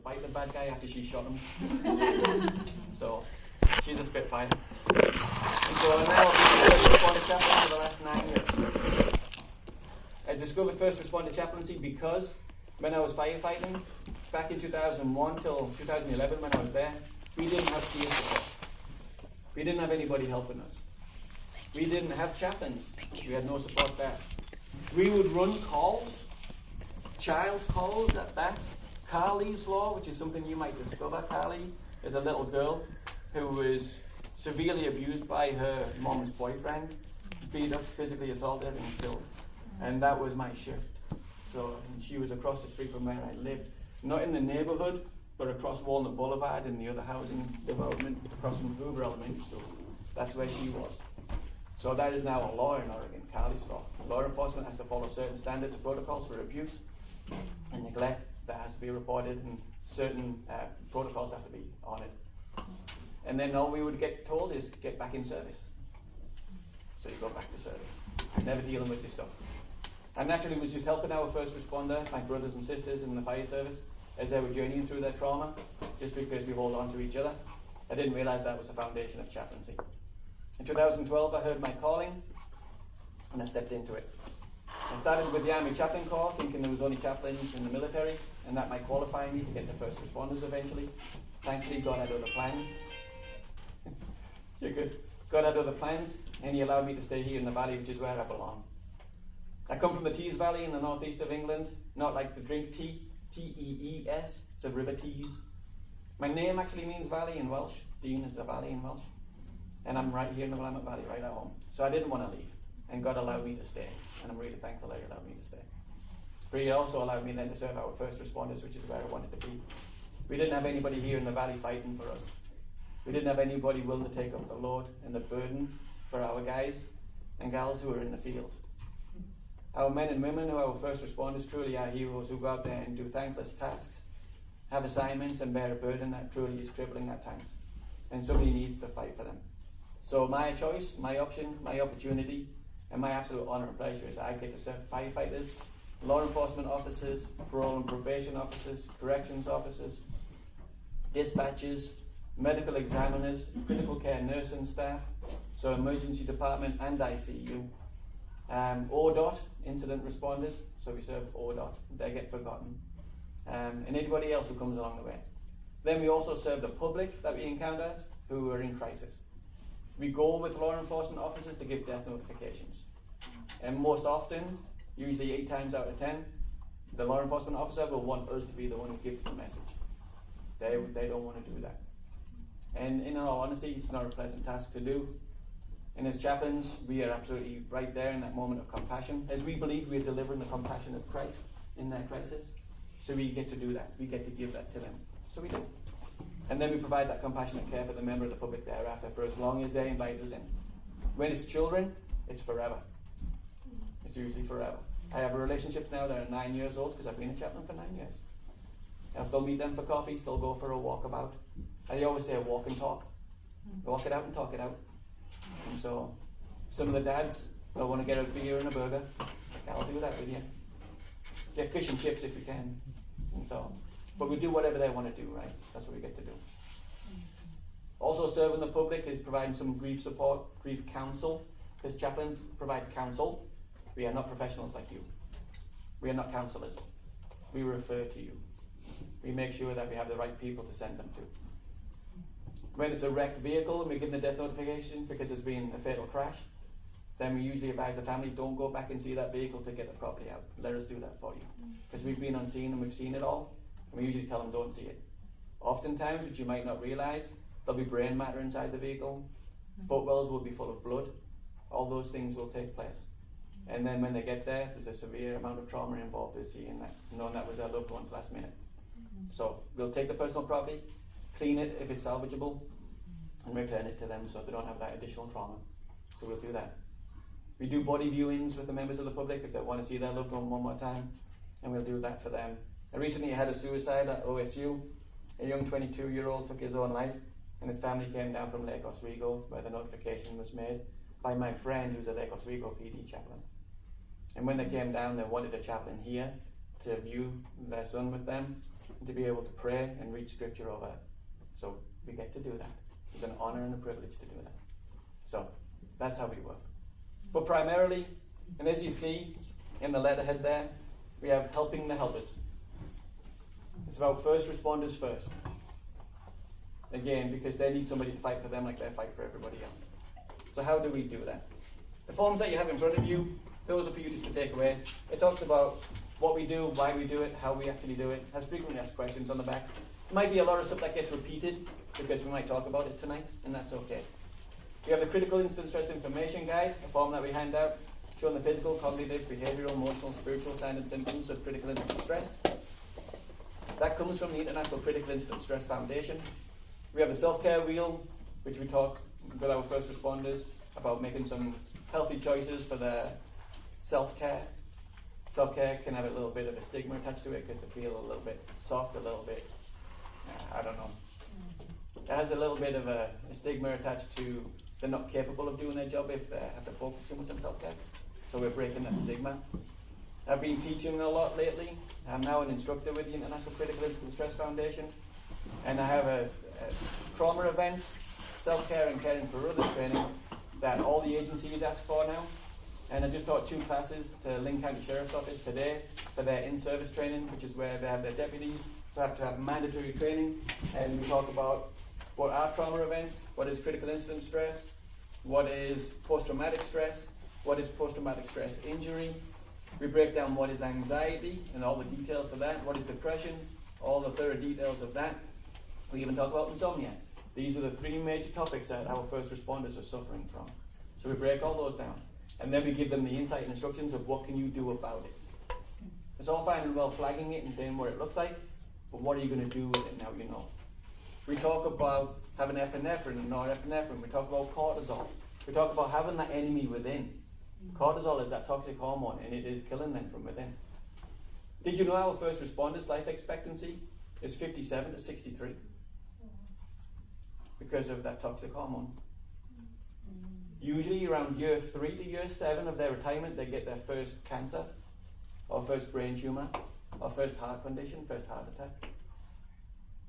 bite the bad guy after she shot him. So she's a Spitfire. And so now I've been a first responder chaplain for the last 9 years. I discovered first responder chaplaincy because when I was firefighting, back in 2001 till 2011 when I was there, we didn't have peer support. We didn't have anybody helping us. We didn't have chaplains. We had no support there. We would run calls, child calls at that. Carly's Law, which is something you might discover. Carly is a little girl who was severely abused by her mom's boyfriend, beat up, physically assaulted and killed. And that was my shift. So she was across the street from where I lived. Not in the neighborhood, but across Walnut Boulevard in the other housing development, across from Hoover Elementary School. That's where she was. So that is now a law in Oregon, Carly's Law. Law enforcement has to follow certain standards and protocols for abuse and neglect that has to be reported, and certain protocols have to be honored. And then all we would get told is get back in service. So you go back to service, never dealing with this stuff. I naturally was just helping our first responder, my brothers and sisters in the fire service, as they were journeying through their trauma, just because we hold on to each other. I didn't realize that was the foundation of chaplaincy. In 2012, I heard my calling, and I stepped into it. I started with the Army Chaplain Corps, thinking there was only chaplains in the military, and that might qualify me to get to first responders eventually. Thankfully, God had other plans. You're good. God had other plans, and He allowed me to stay here in the valley, which is where I belong. I come from the Tees Valley in the northeast of England, not like the drink tea, T-E-E-S, so River Tees. My name actually means valley in Welsh. Dean is a valley in Welsh. And I'm right here in the Willamette Valley, right at home. So I didn't want to leave, and God allowed me to stay, and I'm really thankful that He allowed me to stay. But He also allowed me then to serve our first responders, which is where I wanted to be. We didn't have anybody here in the valley fighting for us. We didn't have anybody willing to take up the load and the burden for our guys and gals who were in the field. Our men and women who are our first responders truly are heroes who go out there and do thankless tasks, have assignments and bear a burden that truly is crippling at times. And somebody needs to fight for them. So my choice, my option, my opportunity, and my absolute honour and pleasure is I get to serve firefighters, law enforcement officers, parole and probation officers, corrections officers, dispatchers, medical examiners, critical care nursing staff, so emergency department and ICU, ODOT, incident responders, so we serve ODOT, they get forgotten, and anybody else who comes along the way. Then we also serve the public that we encounter who are in crisis. We go with law enforcement officers to give death notifications. And most often, usually 8 times out of 10, the law enforcement officer will want us to be the one who gives the message. They don't want to do that. And in all honesty, it's not a pleasant task to do. And as chaplains, we are absolutely right there in that moment of compassion, as we believe we are delivering the compassion of Christ in their crisis. So we get to do that. We get to give that to them. So we do. And then we provide that compassionate care for the member of the public thereafter for as long as they invite us in. When it's children, it's forever. It's usually forever. I have relationships now that are 9 years old because I've been a chaplain for 9 years. I'll still meet them for coffee, still go for a walkabout. I always say walk and talk. Walk it out and talk it out. And so some of the dads will want to get a beer and a burger. I'll do that with you. Get fish and chips if you can. And so, but we do whatever they want to do, right? That's what we get to do. Also serving the public is providing some grief support, grief counsel, because chaplains provide counsel. We are not professionals like you. We are not counselors. We refer to you. We make sure that we have the right people to send them to. When it's a wrecked vehicle and we give them a death notification because there's been a fatal crash, then we usually advise the family, don't go back and see that vehicle to get the property out. Let us do that for you. Because we've been on scene and we've seen it all, and we usually tell them don't see it. Oftentimes, which you might not realize, there'll be brain matter inside the vehicle, footwells will be full of blood, all those things will take place. And then when they get there, there's a severe amount of trauma involved with seeing that, knowing that was their loved one's last minute. So we'll take the personal property, clean it if it's salvageable, and return it to them so they don't have that additional trauma. So we'll do that. We do body viewings with the members of the public if they want to see their loved one more time, and we'll do that for them. I recently had a suicide at OSU. A young 22-year-old took his own life, and his family came down from Lake Oswego, where the notification was made by my friend who's a Lake Oswego PD chaplain. And when they came down, they wanted a chaplain here to view their son with them and to be able to pray and read scripture over it. So we get to do that. It's an honor and a privilege to do that. So that's how we work. But primarily, and as you see in the letterhead there, we have helping the helpers. It's about first responders first. Again, because they need somebody to fight for them like they fight for everybody else. So how do we do that? The forms that you have in front of you, those are for you just to take away. It talks about what we do, why we do it, how we actually do it. It has frequently asked questions on the back. There might be a lot of stuff that gets repeated because we might talk about it tonight, and that's okay. We have the Critical Incident Stress Information Guide, a form that we hand out, showing the physical, cognitive, behavioral, emotional, spiritual signs and symptoms of critical incident stress. That comes from the International Critical Incident Stress Foundation. We have the self-care wheel, which we talk with our first responders about making some healthy choices for their self-care. Self-care can have a little bit of a stigma attached to it because they feel a little bit soft, a little bit, I don't know. It has a little bit of a stigma attached to they're not capable of doing their job if they have to focus too much on self-care. So we're breaking that stigma. I've been teaching a lot lately. I'm now an instructor with the International Critical Incident Stress Foundation. And I have a trauma events, self-care and caring for others training that all the agencies ask for now. And I just taught 2 classes to Lynn County Sheriff's Office today for their in-service training, which is where they have their deputies who have to have mandatory training. And we talk about what are trauma events, what is critical incident stress, what is post-traumatic stress, what is post-traumatic stress injury. We break down what is anxiety and all the details for that, what is depression, all the thorough details of that. We even talk about insomnia. These are the 3 major topics that our first responders are suffering from. So we break all those down. And then we give them the insight and instructions of what can you do about it. It's all fine and well flagging it and saying what it looks like, but what are you going to do with it now you know? We talk about having epinephrine and norepinephrine. We talk about cortisol. We talk about having that enemy within. Cortisol is that toxic hormone, and it is killing them from within. Did you know our first responders' life expectancy is 57 to 63? Because of that toxic hormone. Usually around year 3 to year 7 of their retirement, they get their first cancer, or first brain tumor, or first heart condition, first heart attack.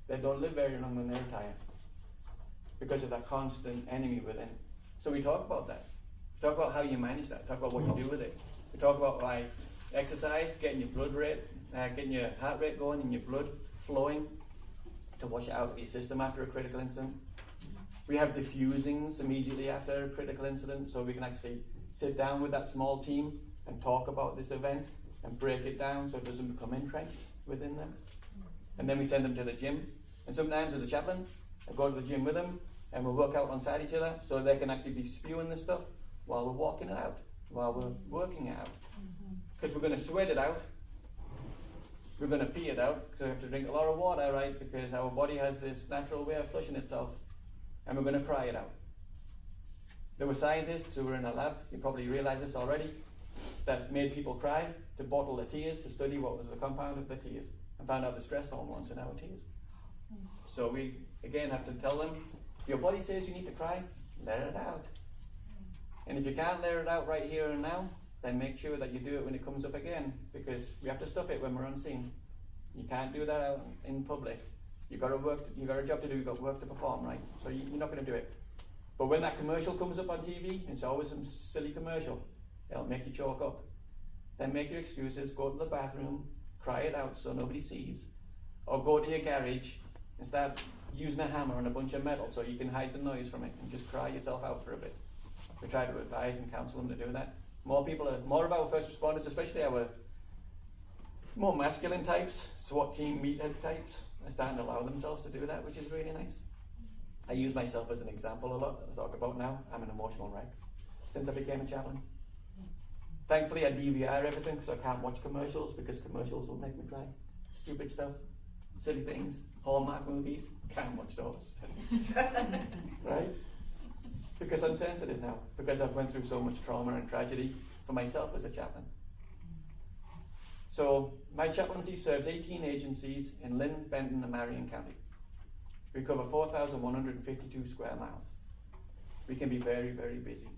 They don't live very long when they retire because of that constant enemy within. So we talk about that. We talk about how you manage that. Talk about what you do with it. We talk about why exercise, getting your blood rate, getting your heart rate going and your blood flowing to wash it out of your system after a critical incident. We have diffusings immediately after a critical incident, so we can actually sit down with that small team and talk about this event and break it down so it doesn't become entrenched within them. And then we send them to the gym. And sometimes as a chaplain, I go to the gym with them and we'll work out alongside each other so they can actually be spewing this stuff while we're walking it out, while we're working it out. Because we're going to sweat it out. We're going to pee it out because we have to drink a lot of water, right? Because our body has this natural way of flushing itself. And we're going to cry it out. There were scientists who were in a lab, you probably realize this already, that's made people cry to bottle their tears to study what was the compound of the tears and found out the stress hormones in our tears. So we, again, have to tell them, if your body says you need to cry, let it out. And if you can't let it out right here and now, then make sure that you do it when it comes up again, because we have to stuff it when we're unseen. You can't do that out in public. You've got a job to do, you've got work to perform, right? So you're not going to do it. But when that commercial comes up on TV, it's always some silly commercial. It'll make you choke up. Then make your excuses, go to the bathroom, cry it out so nobody sees. Or go to your garage and start using a hammer and a bunch of metal so you can hide the noise from it and just cry yourself out for a bit. We try to advise and counsel them to do that. More of our first responders, especially our more masculine types, SWAT team meathead types, are starting to allow themselves to do that, which is really nice. I use myself as an example a lot. I talk about now, I'm an emotional wreck since I became a chaplain. Thankfully I DVR everything because I can't watch commercials because commercials will make me cry. Stupid stuff, silly things, Hallmark movies, can't watch those. Right? Because I'm sensitive now, because I've went through so much trauma and tragedy for myself as a chaplain. So my chaplaincy serves 18 agencies in Lynn, Benton and Marion County. We cover 4,152 square miles. We can be very, very busy.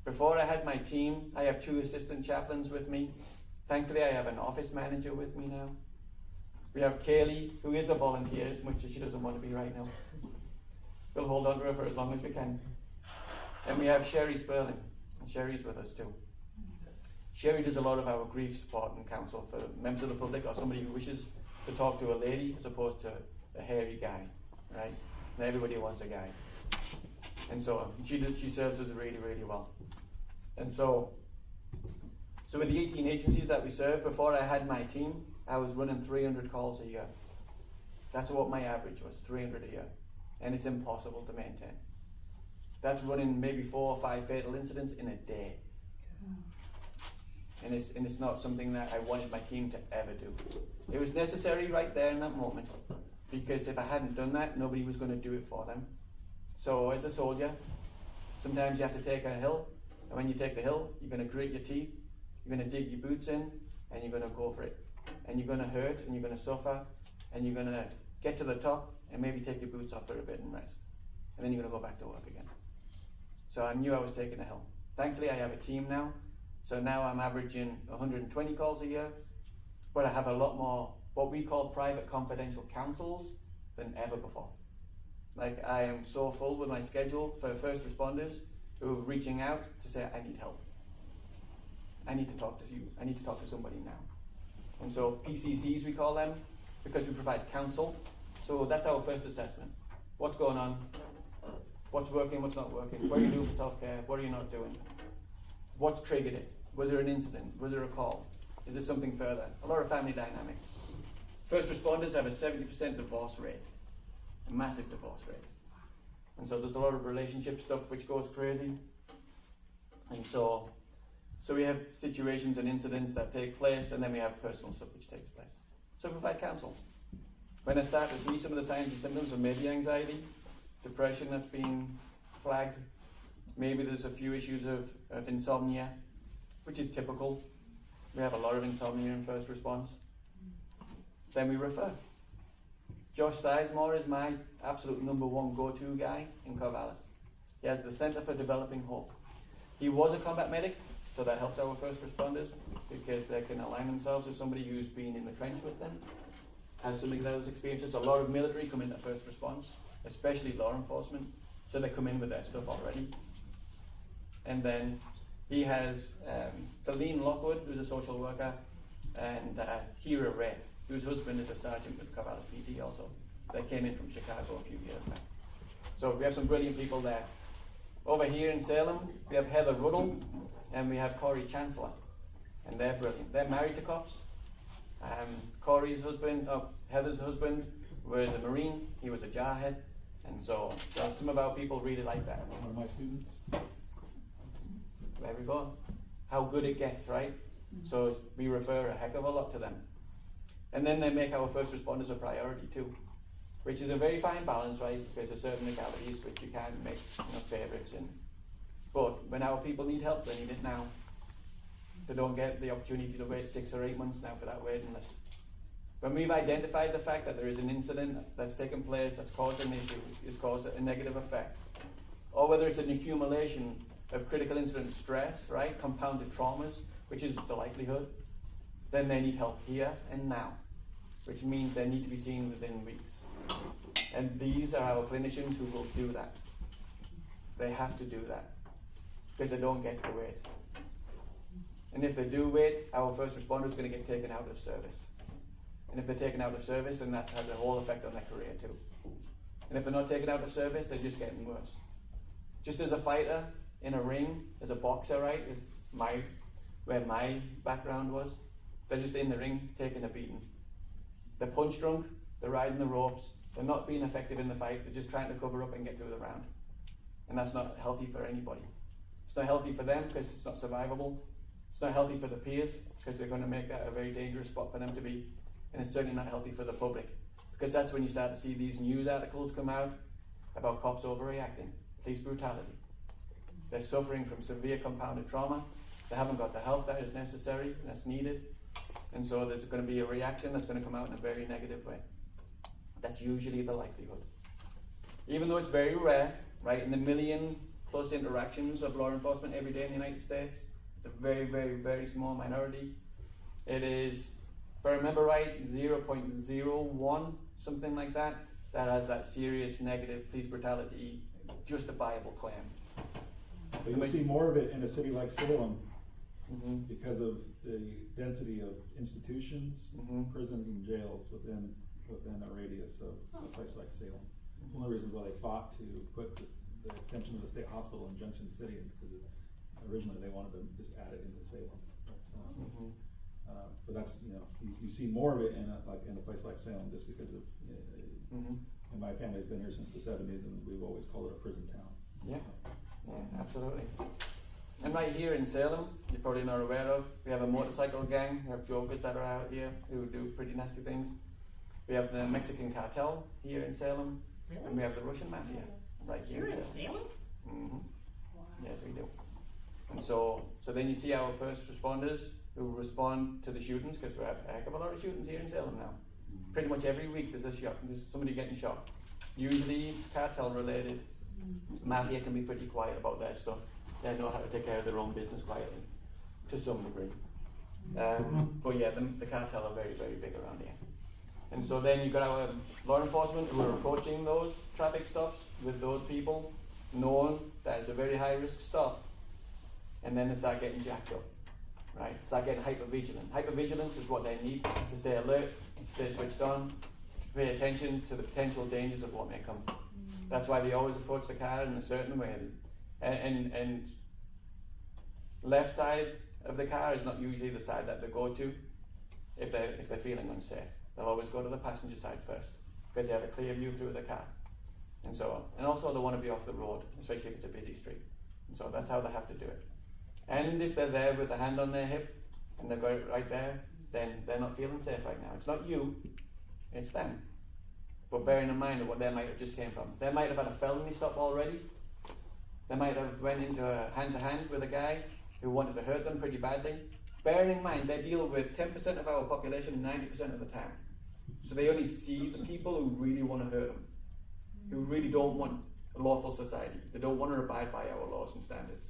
Before I had my team, I have 2 assistant chaplains with me Thankfully, I have an office manager with me now. We have Kaylee, who is a volunteer, as much as she doesn't want to be right now. We'll hold on to her for as long as we can. And we have Sherry Sperling, and Sherry's with us too. Sherry does a lot of our grief support and counsel for members of the public or somebody who wishes to talk to a lady as opposed to a hairy guy, right? And everybody wants a guy. And so she serves us really, really well. And so with the 18 agencies that we serve, before I had my team, I was running 300 calls a year. That's what my average was, 300 a year. And it's impossible to maintain. That's running maybe 4 or 5 fatal incidents in a day. And it's not something that I wanted my team to ever do. It was necessary right there in that moment, because if I hadn't done that, nobody was going to do it for them. So as a soldier, sometimes you have to take a hill, and when you take the hill, you're going to grit your teeth, you're going to dig your boots in, and you're going to go for it. And you're going to hurt, and you're going to suffer, and you're going to get to the top, and maybe take your boots off for a bit and rest. And then you're going to go back to work again. So I knew I was taking a hill. Thankfully, I have a team now. So now I'm averaging 120 calls a year, but I have a lot more what we call private confidential counsels than ever before. Like, I am so full with my schedule for first responders who are reaching out to say, I need help. I need to talk to you. I need to talk to somebody now. And so PCCs, we call them, because we provide counsel. So that's our first assessment. What's going on? What's working, what's not working? What are you doing for self-care? What are you not doing? What's triggered it? Was there an incident? Was there a call? Is there something further? A lot of family dynamics. First responders have a 70% divorce rate, a massive divorce rate. And so there's a lot of relationship stuff which goes crazy. And so we have situations and incidents that take place, and then we have personal stuff which takes place. So we provide counsel. When I start to see some of the signs and symptoms of maybe anxiety, depression that's being flagged, maybe there's a few issues of insomnia, which is typical. We have a lot of insomnia in first response. Then we refer. Josh Sizemore is my absolute #1 go-to guy in Corvallis. He has the Center for Developing Hope. He was a combat medic, so that helps our first responders because they can align themselves with somebody who's been in the trench with them, has some of those experiences. A lot of military come into first response, especially law enforcement, so they come in with their stuff already. And then he has Feline Lockwood, who's a social worker, and Kira Ray, whose husband is a sergeant with Corvallis PD also. They came in from Chicago a few years back. So we have some brilliant people there. Over here in Salem, we have Heather Ruddle, and we have Corey Chancellor, and they're brilliant. They're married to cops. Heather's husband was a Marine, he was a jarhead, and so some of our people really like that. One of my students. There we go. How good it gets, right? So we refer a heck of a lot to them. And then they make our first responders a priority too, which is a very fine balance, right? Because there's certain legalities which you can't make favourites in. But when our people need help, they need it now. They don't get the opportunity to wait 6 or 8 months now for that waiting list. When we've identified the fact that there is an incident that's taken place that's caused an issue, has caused a negative effect, or whether it's an accumulation of critical incident stress, right, compounded traumas, which is the likelihood, then they need help here and now, which means they need to be seen within weeks. And these are our clinicians who will do that. They have to do that, because they don't get to wait. And if they do wait, our first responder is going to get taken out of service. And if they're taken out of service, then that has a whole effect on their career too. And if they're not taken out of service, they're just getting worse. Just as a fighter in a ring, as a boxer, right, is where my background was. They're just in the ring taking a beating. They're punch drunk, they're riding the ropes, they're not being effective in the fight, they're just trying to cover up and get through the round. And that's not healthy for anybody. It's not healthy for them because it's not survivable. It's not healthy for the peers because they're going to make that a very dangerous spot for them to be. And it's certainly not healthy for the public, because that's when you start to see these news articles come out about cops overreacting, police brutality. They're suffering from severe compounded trauma. They haven't got the help that is necessary and that's needed. And so there's going to be a reaction that's going to come out in a very negative way. That's usually the likelihood. Even though it's very rare, right, in the 1 million+ interactions of law enforcement every day in the United States, it's a very, very, very small minority. It is, if I remember right, 0.01, something like that, that has that serious negative police brutality justifiable claim. But you'll see more of it in a city like Salem because of the density of institutions, prisons, and jails within a radius of a place like Salem. One of the reasons why they fought to put the extension of the state hospital in Junction City, because originally they wanted to just add it into Salem. But that's, you see more of it in a place like Salem just because of, and my family's been here since the 70s, and we've always called it a prison town. Yeah, yeah, absolutely. And right here in Salem, you're probably not aware of, we have a motorcycle gang. We have jokers that are out here who do pretty nasty things. We have the Mexican cartel here in Salem, and we have the Russian mafia right here in Salem. Wow. Yes, we do. And so then you see our first responders who respond to the shootings, because we have a heck of a lot of shootings here in Salem now. Pretty much every week there's somebody getting shot. Usually it's cartel related. Mafia can be pretty quiet about their stuff. They know how to take care of their own business quietly, to some degree. But yeah, the cartel are very, very big around here. And so then you've got our law enforcement who are approaching those traffic stops with those people, knowing that it's a very high risk stop, and then they start getting jacked up, right? Start getting hypervigilant. Hypervigilance is what they need to stay alert, stay switched on, pay attention to the potential dangers of what may come. That's why they always approach the car in a certain way. And left side of the car is not usually the side that they go to if they're feeling unsafe. They'll always go to the passenger side first because they have a clear view through the car. And also they want to be off the road, especially if it's a busy street. And so that's how they have to do it. And if they're there with a hand on their hip and they've got it right there, then they're not feeling safe right now. It's not you, it's them. But bearing in mind what they might have just came from. They might have had a felony stop already. They might have went into a hand-to-hand with a guy who wanted to hurt them pretty badly. Bearing in mind, they deal with 10% of our population 90% of the time. So they only see the people who really want to hurt them, who really don't want a lawful society. They don't want to abide by our laws and standards.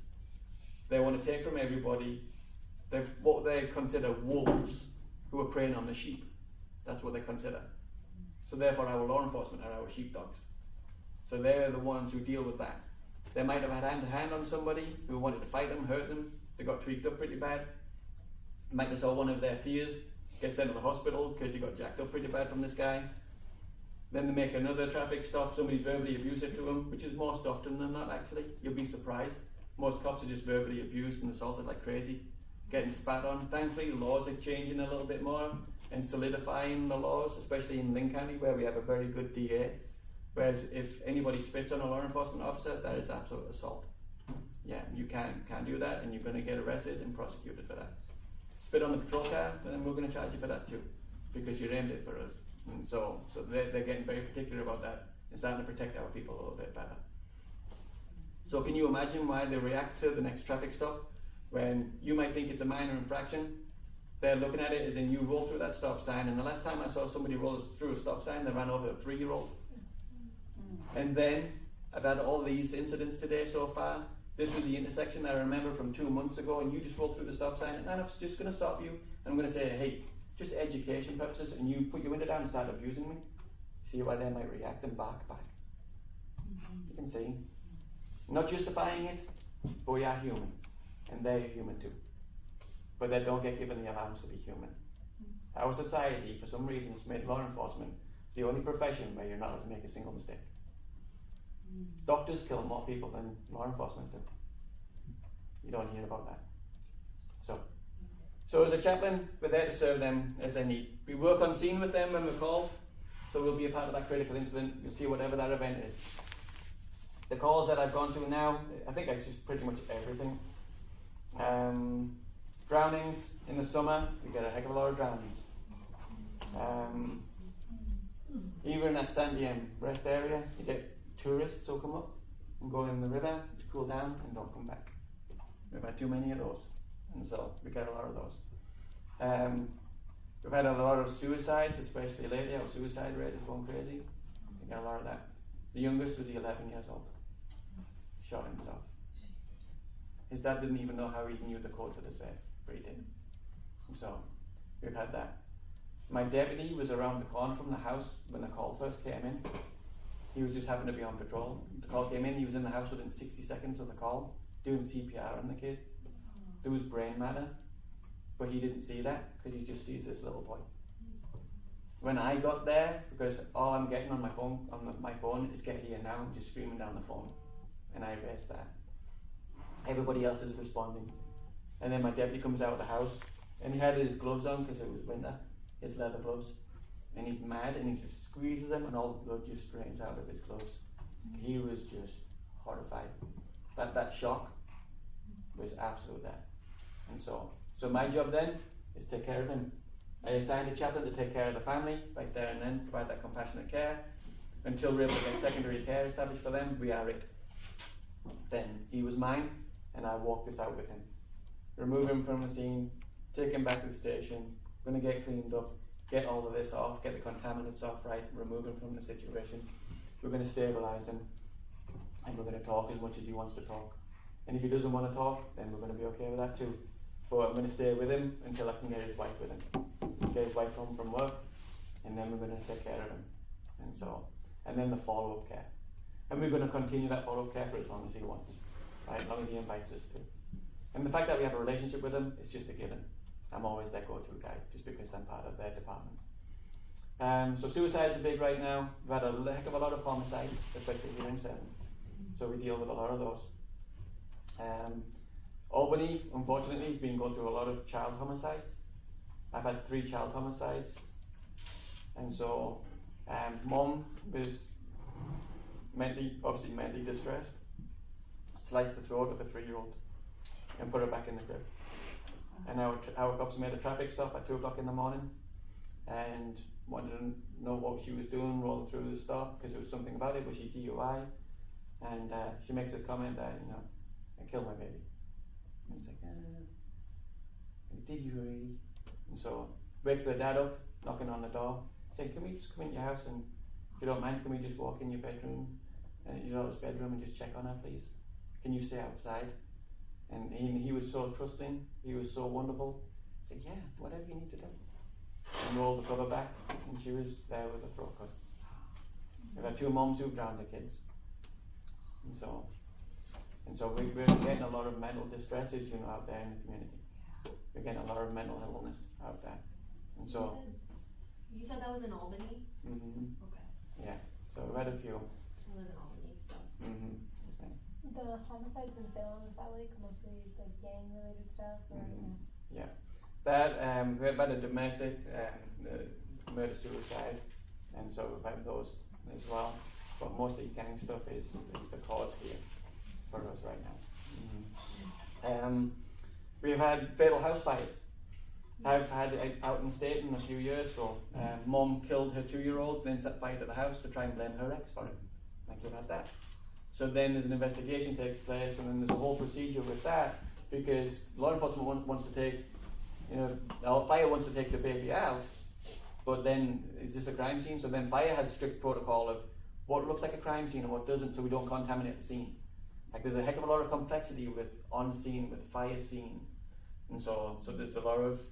They want to take from everybody what they consider wolves who are preying on the sheep. That's what they consider. So therefore our law enforcement are our sheepdogs. So they're the ones who deal with that. They might have had hand-to-hand on somebody who wanted to fight them, hurt them. They got tweaked up pretty bad. Might have saw one of their peers get sent to the hospital because he got jacked up pretty bad from this guy. Then they make another traffic stop, somebody's verbally abusive to them, which is most often than not actually. You'll be surprised. Most cops are just verbally abused and assaulted like crazy, getting spat on. Thankfully, laws are changing a little bit more and solidifying the laws, especially in Lynn County where we have a very good DA. Whereas if anybody spits on a law enforcement officer, that is absolute assault. Yeah, you can't do that, and you're going to get arrested and prosecuted for that. Spit on the patrol car, then we're going to charge you for that too, because you aimed it for us. And so they're getting very particular about that and starting to protect our people a little bit better. So can you imagine why they react to the next traffic stop when you might think it's a minor infraction? They're looking at it as in you roll through that stop sign, and the last time I saw somebody roll through a stop sign, they ran over a 3-year-old. And then I've had all these incidents today so far. This was the intersection that I remember from 2 months ago, and you just roll through the stop sign, and I'm just going to stop you, and I'm going to say, hey, just education purposes, and you put your window down and start abusing me. See why they might react and bark back. You can see. Not justifying it, but we are human, and they're human too. But they don't get given the allowance to be human. Our society, for some reason, has made law enforcement the only profession where you're not allowed to make a single mistake. Doctors kill more people than law enforcement do. You don't hear about that. So as a chaplain, we're there to serve them as they need. We work on scene with them when we're called, so we'll be a part of that critical incident. You'll see whatever that event is. The calls that I've gone to now, I think it's just pretty much everything. Drownings in the summer, we get a heck of a lot of drownings. Even at Sandiam rest area, you get tourists who come up and go in the river to cool down and don't come back. We've had too many of those, and so we get a lot of those. We've had a lot of suicides, especially lately. Our suicide rate is going crazy. We get a lot of that. The youngest was 11 years old. Shot himself. His dad didn't even know how he knew the code for the safe, but he did. So We've had that. My deputy was around the corner from the house when the call first came in. He was just happened to be on patrol. The call came in, he was in the house within 60 seconds of the call, doing CPR on the kid. There was brain matter, but he didn't see that because he just sees this little boy. When I got there, because all I'm getting on my phone is get here now, just screaming down the phone, and I erased that. Everybody else is responding, and then my deputy comes out of the house, and he had his gloves on because it was winter, his leather gloves, and he's mad, and he just squeezes them, and all the blood just drains out of his gloves. He was just horrified. That shock was absolute that. And so my job then is to take care of him. I assigned a chaplain to take care of the family right there and then, provide that compassionate care until we're able to get secondary care established for them. We are it. Then he was mine, and I walked this out with him. Remove him from the scene, take him back to the station. We're going to get cleaned up, get all of this off, get the contaminants off, right? Remove him from the situation. We're going to stabilize him, and we're going to talk as much as he wants to talk. And if he doesn't want to talk, then we're going to be okay with that too. But I'm going to stay with him until I can get his wife with him. Get his wife home from work, and then we're going to take care of him. And then the follow-up care. And we're going to continue that follow-up care for as long as he wants, right? As long as he invites us to. And the fact that we have a relationship with him, it's just a given. I'm always their go-to guy, just because I'm part of their department. So suicide's are big right now. We've had a heck of a lot of homicides, especially here in Sutherland. So we deal with a lot of those. Albany, unfortunately, has been going through a lot of child homicides. I've had 3 child homicides. And so, mom was obviously mentally distressed, sliced the throat of a 3-year-old and put her back in the crib. And our cops made a traffic stop at 2 o'clock in the morning and wanted to know what she was doing, rolling through the stop, because there was something about it. Was she DUI? And she makes this comment that, I killed my baby. And it's like, did you really? And so wakes the dad up, knocking on the door, saying, can we just come in your house, and if you don't mind, can we just walk in your bedroom, your daughter's bedroom, and just check on her, please? Can you stay outside? And he was so trusting, he was so wonderful. He said, yeah, whatever you need to do. And rolled the cover back, and she was there with a throat cut. We've had 2 moms who've drowned their kids. And so we're getting a lot of mental distresses, out there in the community. We're getting a lot of mental illness out there. And so you said that was in Albany? Mm-hmm. Okay. Yeah. So we've had a few. I live in Albany, so. Mm-hmm. Yes, ma'am. The homicides in Salem, is that like mostly like gang related stuff? Or Yeah. That we've had a domestic murder suicide, and so we've had those as well. But mostly gang stuff is the cause here for us right now. Mm-hmm. We've had fatal house fires. I've had out in Staten a few years ago. Mom killed her 2-year-old, then set fire to the house to try and blame her ex for it. Like we've had that. So then there's an investigation takes place, and then there's a whole procedure with that, because law enforcement wants to take, fire wants to take the baby out, but then is this a crime scene? So then fire has strict protocol of what looks like a crime scene and what doesn't, so we don't contaminate the scene. Like there's a heck of a lot of complexity with on scene, with fire scene, and so there's a lot of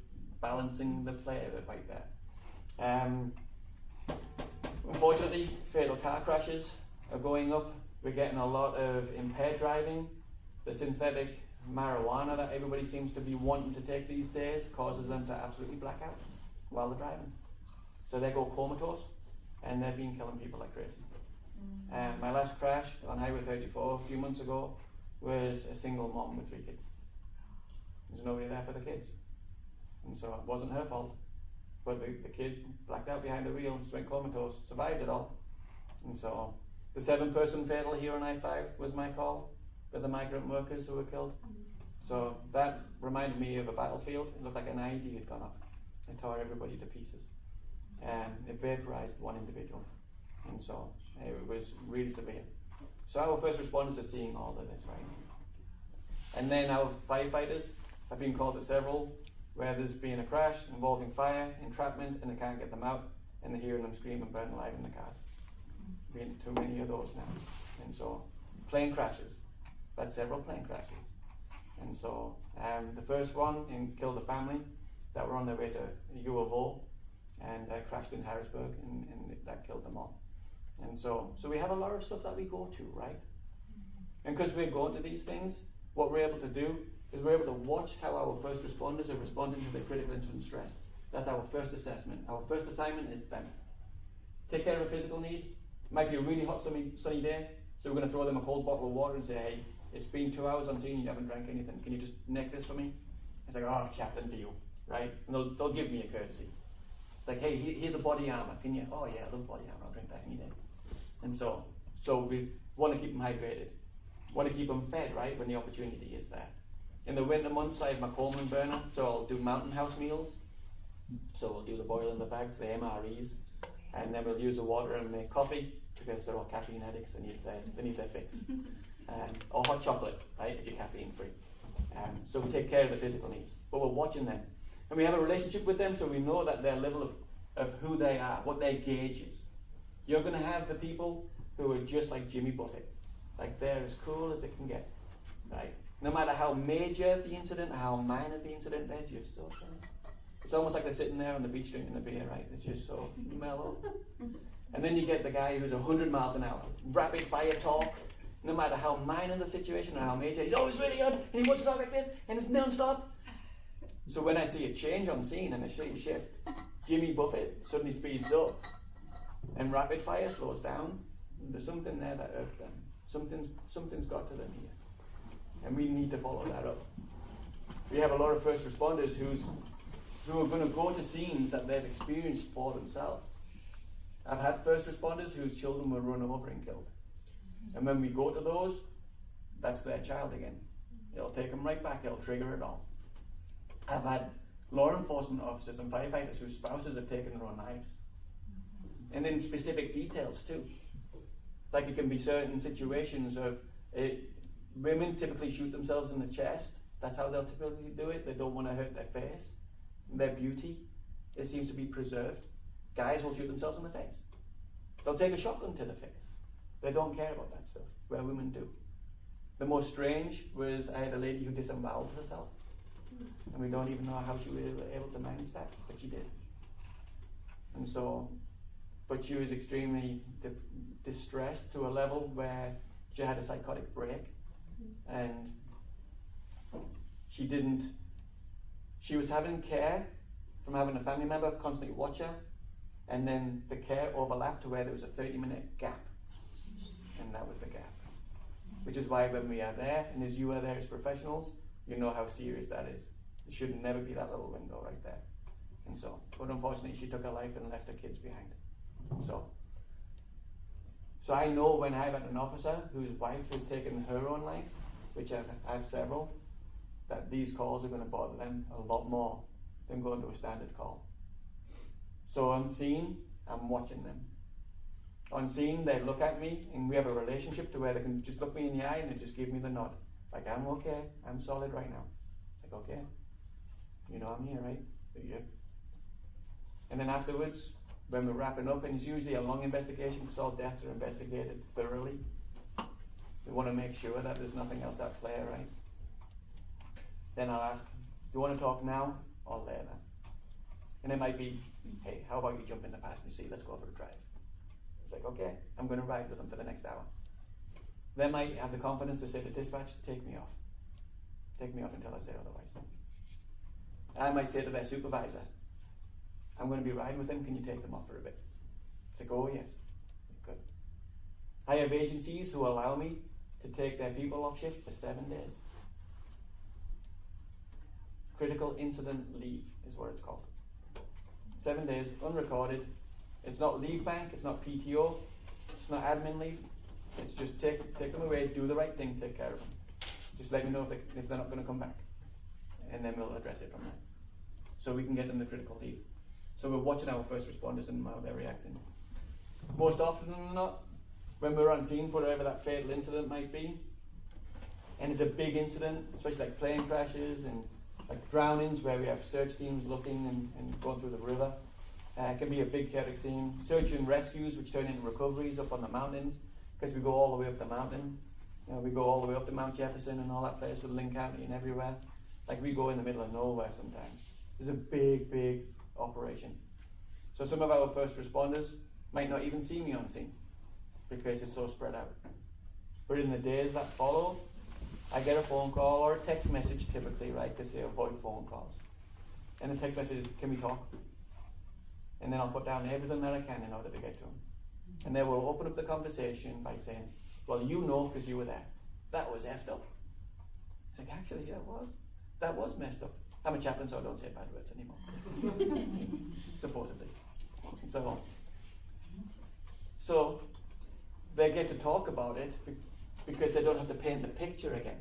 balancing the play right there. Unfortunately, fatal car crashes are going up. We're getting a lot of impaired driving. The synthetic marijuana that everybody seems to be wanting to take these days causes them to absolutely black out while they're driving. So they go comatose, and they've been killing people like crazy. My last crash on Highway 34 a few months ago was a single mom with 3 kids. There's nobody there for the kids. And so it wasn't her fault. But the kid blacked out behind the wheel, just went comatose, survived it all. And so the 7-person fatal here on I-5 was my call for the migrant workers who were killed. So that reminded me of a battlefield. It looked like an IED had gone off and tore everybody to pieces. It vaporized one individual. And so it was really severe. So our first responders are seeing all of this right now. And then our firefighters have been called to several where there's been a crash involving fire, entrapment, and they can't get them out, and they're hearing them scream and burn alive in the cars. Been too many of those now. And so plane crashes. We've had several plane crashes. And so the first one killed a family. that were on their way to UofO and crashed in Harrisburg, and that killed them all. And so we have a lot of stuff that we go to, right? And because we're going to these things, what we're able to do is we're able to watch how our first responders are responding to the critical incident stress. That's our first assessment. Our first assignment is them. Take care of a physical need. It might be a really hot sunny day, so we're going to throw them a cold bottle of water and say, hey, it's been 2 hours on scene, you haven't drank anything. Can you just neck this for me? It's like, oh, chaplain for you, right? And they'll give me a courtesy. It's like, hey, here's a body armor. Can you? Oh yeah, I love body armor. I'll drink that any day. And so we want to keep them hydrated. Want to keep them fed, right, when the opportunity is there. In the winter months, I have my Coleman burner, so I'll do mountain house meals. So we'll do the boil in the bags, the MREs, and then we'll use the water and make coffee because they're all caffeine addicts. They need their fix. Or hot chocolate, right, if you're caffeine free. So we take care of the physical needs, but we're watching them. And we have a relationship with them, so we know that their level of who they are, what their gauge is. You're going to have the people who are just like Jimmy Buffett. Like, they're as cool as it can get, right? No matter how major the incident, how minor the incident, they're just so funny. It's almost like they're sitting there on the beach drinking the beer, right? They're just so mellow. And then you get the guy who's 100 miles an hour, rapid fire talk. No matter how minor the situation or how major, he's always really good, and he wants to talk like this, and it's non-stop. So when I see a change on scene and a shift, Jimmy Buffett suddenly speeds up, and rapid fire slows down. There's something there that irked them. Something's got to them here, and we need to follow that up. We have a lot of first responders who are going to go to scenes that they've experienced for themselves. I've had first responders whose children were run over and killed, and when we go to those, that's their child again. It'll take them right back. It'll trigger it all. I've had law enforcement officers and firefighters whose spouses have taken their own lives, and in specific details too. Like, it can be certain situations of women typically shoot themselves in the chest. That's how they'll typically do it. They don't want to hurt their face, their beauty. It seems to be preserved. Guys will shoot themselves in the face. They'll take a shotgun to the face. They don't care about that stuff, where women do. The most strange was I had a lady who disemboweled herself, and we don't even know how she was able to manage that, but she did. And so, but she was extremely distressed to a level where she had a psychotic break, and she was having care from having a family member constantly watch her, and then the care overlapped to where there was a 30-minute gap, and that was the gap. Which is why when we are there, and as you are there as professionals, you know how serious that is. It should never be that little window right there. And so, but unfortunately she took her life and left her kids behind. So I know when I've had an officer whose wife has taken her own life, which I have several, that these calls are going to bother them a lot more than going to a standard call. So on scene, I'm watching them. On scene, they look at me, and we have a relationship to where they can just look me in the eye and they just give me the nod. Like, I'm okay, I'm solid right now. Like, okay, you know I'm here, right? Yeah. And then afterwards, when we're wrapping up, and it's usually a long investigation because all deaths are investigated thoroughly. We want to make sure that there's nothing else at play, right? Then I'll ask, do you want to talk now or later? And it might be, hey, how about you jump in the passenger seat, let's go for a drive. It's like, okay, I'm going to ride with them for the next hour. They might have the confidence to say to dispatch, take me off. Take me off until I say otherwise. I might say to their supervisor, I'm going to be riding with them, can you take them off for a bit? It's like, oh yes, good. I have agencies who allow me to take their people off shift for 7 days. Critical incident leave is what it's called. 7 days, unrecorded. It's not leave bank, it's not PTO, it's not admin leave. It's just take them away, do the right thing, take care of them. Just let me know if they're not going to come back. And then we'll address it from there. So we can get them the critical leave. So we're watching our first responders and how they're reacting. Most often than not, when we're on scene for whatever that fatal incident might be, and it's a big incident, especially like plane crashes and like drownings where we have search teams looking and going through the river. It can be a big chaotic scene. Search and rescues, which turn into recoveries up on the mountains, because we go all the way up the mountain. You know, we go all the way up to Mount Jefferson and all that place with Lynn County and everywhere. Like, we go in the middle of nowhere sometimes. It's a big, big operation. So some of our first responders might not even see me on scene because it's so spread out. But in the days that follow, I get a phone call or a text message typically, right, because they avoid phone calls. And the text message is, can we talk? And then I'll put down everything that I can in order to get to them. And they will open up the conversation by saying, well, you know because you were there. That was effed up. It's like, actually, yeah, it was. That was messed up. I'm a chaplain, so I don't say bad words anymore. Supposedly. So they get to talk about it because they don't have to paint the picture again.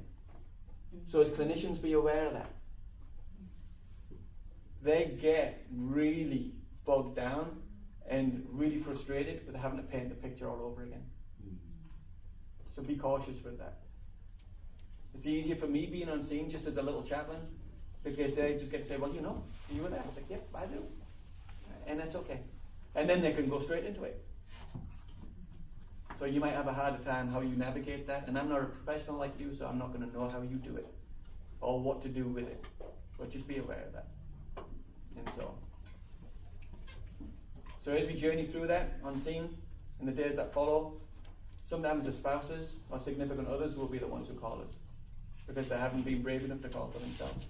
So as clinicians, be aware of that. They get really bogged down and really frustrated with having to paint the picture all over again. So be cautious with that. It's easier for me being on scene just as a little chaplain because they just get to say, well, you know, you were there. It's like, yep, I do. And that's okay. And then they can go straight into it. So you might have a harder time how you navigate that. And I'm not a professional like you, so I'm not going to know how you do it or what to do with it. But just be aware of that. And so as we journey through that on scene in the days that follow, sometimes the spouses or significant others will be the ones who call us because they haven't been brave enough to call for themselves.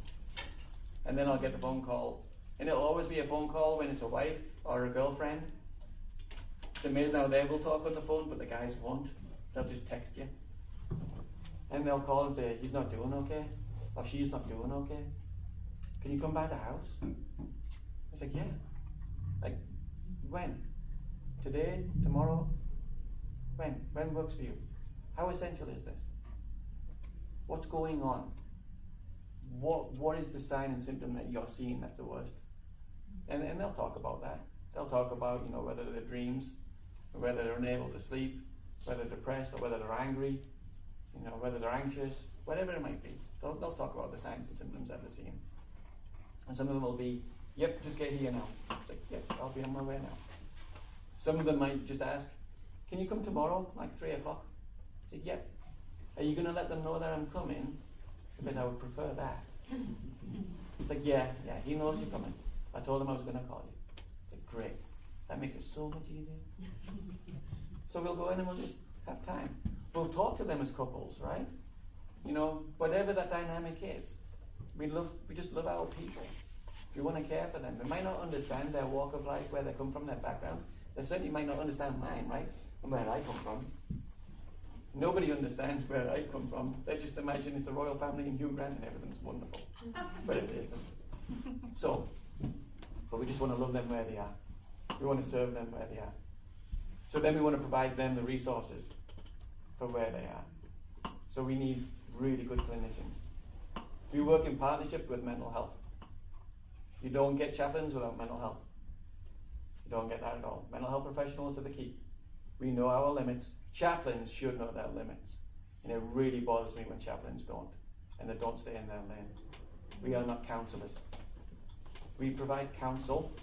And then I'll get the phone call. And it'll always be a phone call when it's a wife or a girlfriend. It's amazing how they will talk on the phone, but the guys won't. They'll just text you. And they'll call and say, he's not doing okay, or she's not doing okay. Can you come by the house? It's like, yeah. Like, when? Today? Tomorrow? When? When works for you? How essential is this? What's going on? What is the sign and symptom that you're seeing that's the worst? And they'll talk about that. They'll talk about, you know, whether they're dreams, or whether they're unable to sleep, whether they're depressed, or whether they're angry, you know, whether they're anxious, whatever it might be. They'll talk about the signs and symptoms that they're seeing. And some of them will be, yep, just get here now. It's like, yep, I'll be on my way now. Some of them might just ask, can you come tomorrow, like 3 o'clock? I said, yep. Are you going to let them know that I'm coming? Because I would prefer that. It's like, yeah, he knows you're coming. I told him I was going to call you. It's like, great. That makes it so much easier. So we'll go in and we'll just have time. We'll talk to them as couples, right? You know, whatever that dynamic is. We just love our people. We want to care for them. They might not understand their walk of life, where they come from, their background. They certainly might not understand mine, right? And where I come from. Nobody understands where I come from. They just imagine it's a royal family in Hugh Grant and everything's wonderful. But it isn't. So, but we just want to love them where they are. We want to serve them where they are. So then we want to provide them the resources for where they are. So we need really good clinicians. We work in partnership with mental health. You don't get chaplains without mental health. You don't get that at all. Mental health professionals are the key. We know our limits. Chaplains should know their limits. And it really bothers me when chaplains don't. And they don't stay in their lane. We are not counselors. We provide counsel,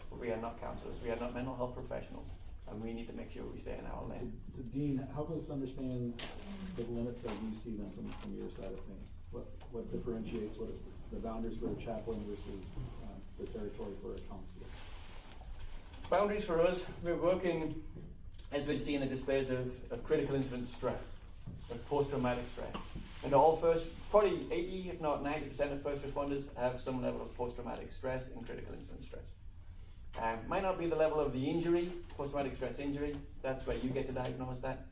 but we are not counselors. We are not mental health professionals. And we need to make sure we stay in our lane. So Dean, help us understand the limits as you see them from your side of things. What differentiates what is the boundaries for a chaplain versus the territory for a counselor? Boundaries for us, we're working, as we see in the displays, of critical incident stress, of post-traumatic stress. And probably 80, if not 90% of first responders have some level of post-traumatic stress and critical incident stress. Might not be the level of the injury, post-traumatic stress injury, that's where you get to diagnose that.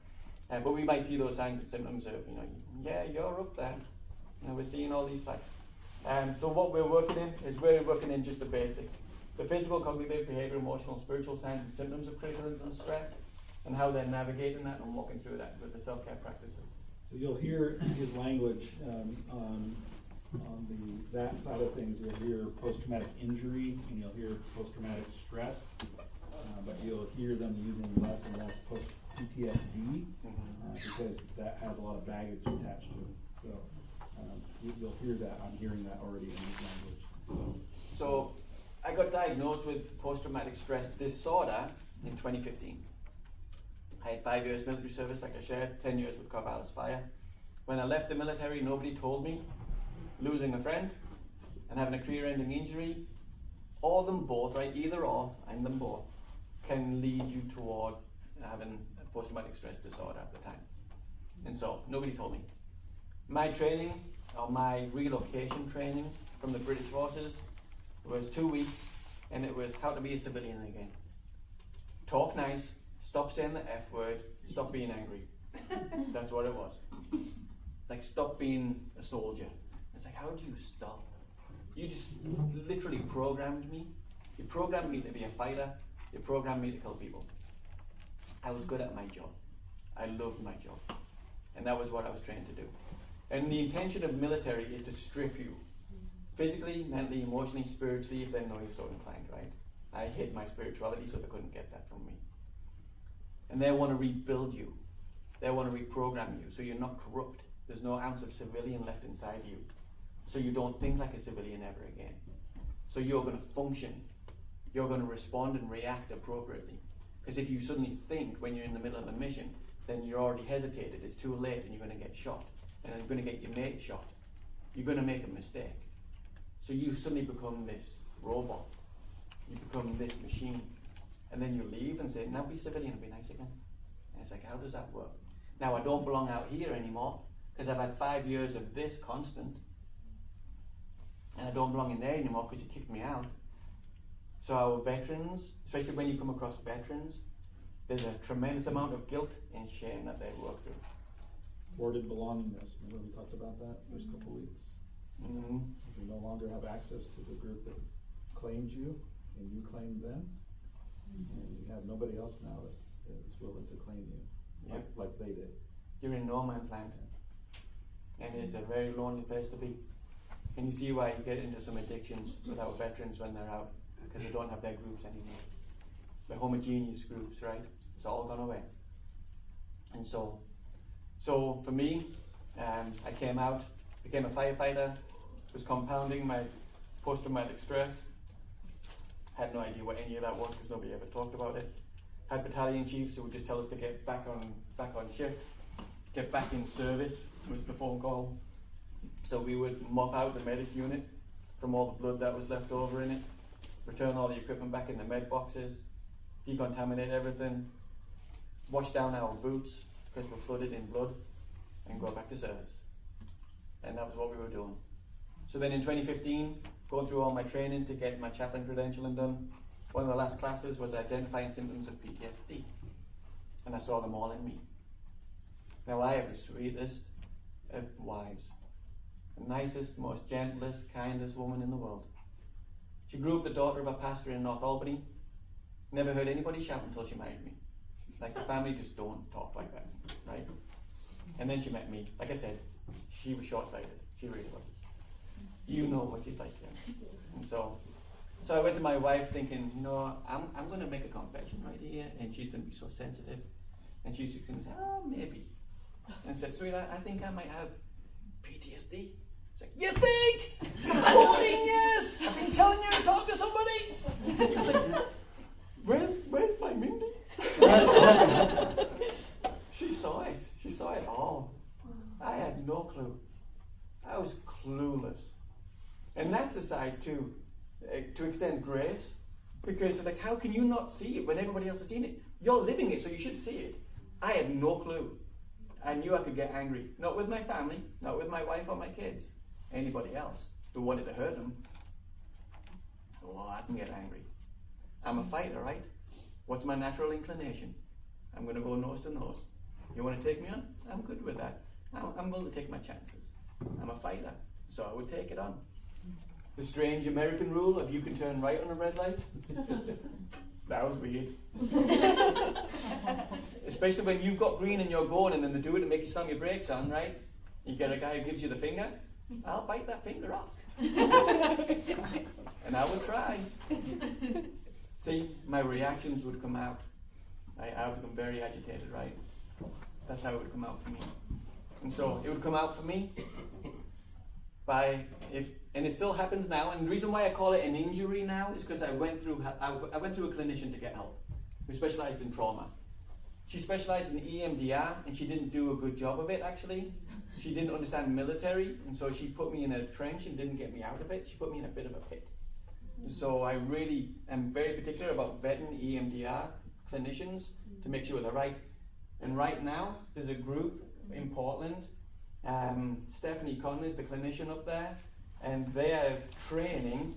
But we might see those signs and symptoms of, you know, yeah, you're up there. You know, we're seeing all these flags. So what we're working in is we're working in just the basics. The physical, cognitive, behavioral, emotional, spiritual signs and symptoms of critical incident stress and how they're navigating that and walking through that with the self-care practices. So you'll hear his language on that side of things. You'll hear post-traumatic injury and you'll hear post-traumatic stress, but you'll hear them using less and less post-PTSD because that has a lot of baggage attached to it. So you'll hear that. I'm hearing that already in his language. So I got diagnosed with post-traumatic stress disorder in 2015. I had 5 years military service, like I shared, 10 years with Corvallis Fire. When I left the military, nobody told me. Losing a friend, and having a career-ending injury, or them both, right, either or, and them both, can lead you toward having a post-traumatic stress disorder at the time. And so, nobody told me. My training, or my relocation training from the British Forces, was 2 weeks, and it was how to be a civilian again. Talk nice, stop saying the F word, stop being angry. That's what it was. Like, stop being a soldier. It's like, how do you stop? You just literally programmed me. You programmed me to be a fighter. You programmed me to kill people. I was good at my job. I loved my job. And that was what I was trained to do. And the intention of military is to strip you. Physically, mentally, emotionally, spiritually, if they know you're so inclined, right? I hid my spirituality so they couldn't get that from me. And they want to rebuild you. They want to reprogram you so you're not corrupt. There's no ounce of civilian left inside you. So you don't think like a civilian ever again. So you're going to function. You're going to respond and react appropriately. Because if you suddenly think when you're in the middle of a mission, then you're already hesitated, it's too late, and you're going to get shot. And then you're going to get your mate shot. You're going to make a mistake. So you suddenly become this robot. You become this machine. And then you leave and say, now be civilian and be nice again. And it's like, how does that work? Now I don't belong out here anymore, because I've had 5 years of this constant. And I don't belong in there anymore because you kicked me out. So our veterans, especially when you come across veterans, there's a tremendous amount of guilt and shame that they work through. Thwarted belongingness. Remember we talked about that first couple of weeks? Mm-hmm. You no longer have access to the group that claimed you, and you claimed them. And you have nobody else now that is willing to claim you, like they did. You're in no man's land. And it's a very lonely place to be. And you see why you get into some addictions with our veterans when they're out, because they don't have their groups anymore. The homogeneous groups, right? It's all gone away. And so for me, I came out, became a firefighter, was compounding my post-traumatic stress. Had no idea what any of that was because nobody ever talked about it. Had battalion chiefs who would just tell us to get back on shift, get back in service was the phone call. So we would mop out the medic unit from all the blood that was left over in it, return all the equipment back in the med boxes, decontaminate everything, wash down our boots because we're flooded in blood, and go back to service. And that was what we were doing. So then in 2015, going through all my training to get my chaplain credentialing done, one of the last classes was identifying symptoms of PTSD. And I saw them all in me. Now I have the sweetest of wives, the nicest, most gentlest, kindest woman in the world. She grew up the daughter of a pastor in North Albany. Never heard anybody shout until she married me. Like, the family just don't talk like that, right? And then she met me. Like I said, she was short-sighted. She really was. You know what she's like, yeah. And so I went to my wife thinking, you know, I'm going to make a confession right here, and she's going to be so sensitive. And she's just going to say, oh, maybe. And I said, sweetheart, I think I might have PTSD. It's like, you think? 14 years! I've been telling you to talk to somebody! It's like, where's my Mindy? She saw it. She saw it all. I had no clue. I was clueless. And that's a side too, to extend grace. Because like, how can you not see it when everybody else has seen it? You're living it, so you should see it. I had no clue. I knew I could get angry. Not with my family, not with my wife or my kids. Anybody else who wanted to hurt them. Oh, I can get angry. I'm a fighter, right? What's my natural inclination? I'm going to go nose to nose. You want to take me on? I'm good with that. I'm willing to take my chances. I'm a fighter, so I would take it on. The strange American rule of you can turn right on a red light. That was weird. Especially when you've got green and you're going, and then they do it to make you slam your brakes on, right? You get a guy who gives you the finger. I'll bite that finger off. And I would try. See, my reactions would come out. I would become very agitated, right? That's how it would come out for me. And so it would come out for me and it still happens now. And the reason why I call it an injury now is because I went through a clinician to get help who specialized in trauma. She specialized in EMDR, and she didn't do a good job of it, actually. She didn't understand military, and so she put me in a trench and didn't get me out of it. She put me in a bit of a pit. So I really am very particular about vetting EMDR clinicians to make sure they're right. And right now, there's a group in Portland. Stephanie Conley is the clinician up there, and they are training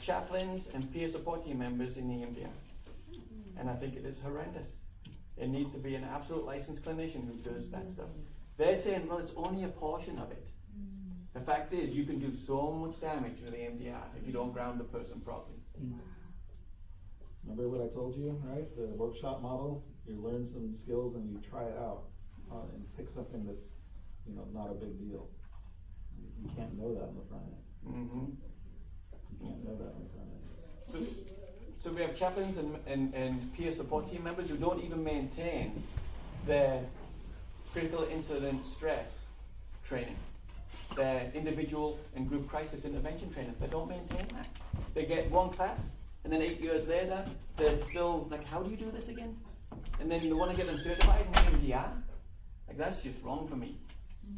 chaplains and peer support team members in EMDR. And I think it is horrendous. It needs to be an absolute licensed clinician who does that stuff. They're saying, well, it's only a portion of it. The fact is, you can do so much damage with EMDR if you don't ground the person properly. Remember what I told you, right? The workshop model, you learn some skills and you try it out and pick something that's, not a big deal. You can't know that on the front end. You can't know that on the front end. So we have chaplains and peer support team members who don't even maintain their critical incident stress training, their individual and group crisis intervention training. They don't maintain that. They get one class, and then 8 years later, they're still like, how do you do this again? And then you want to get them certified in EMDR? Like, that's just wrong for me.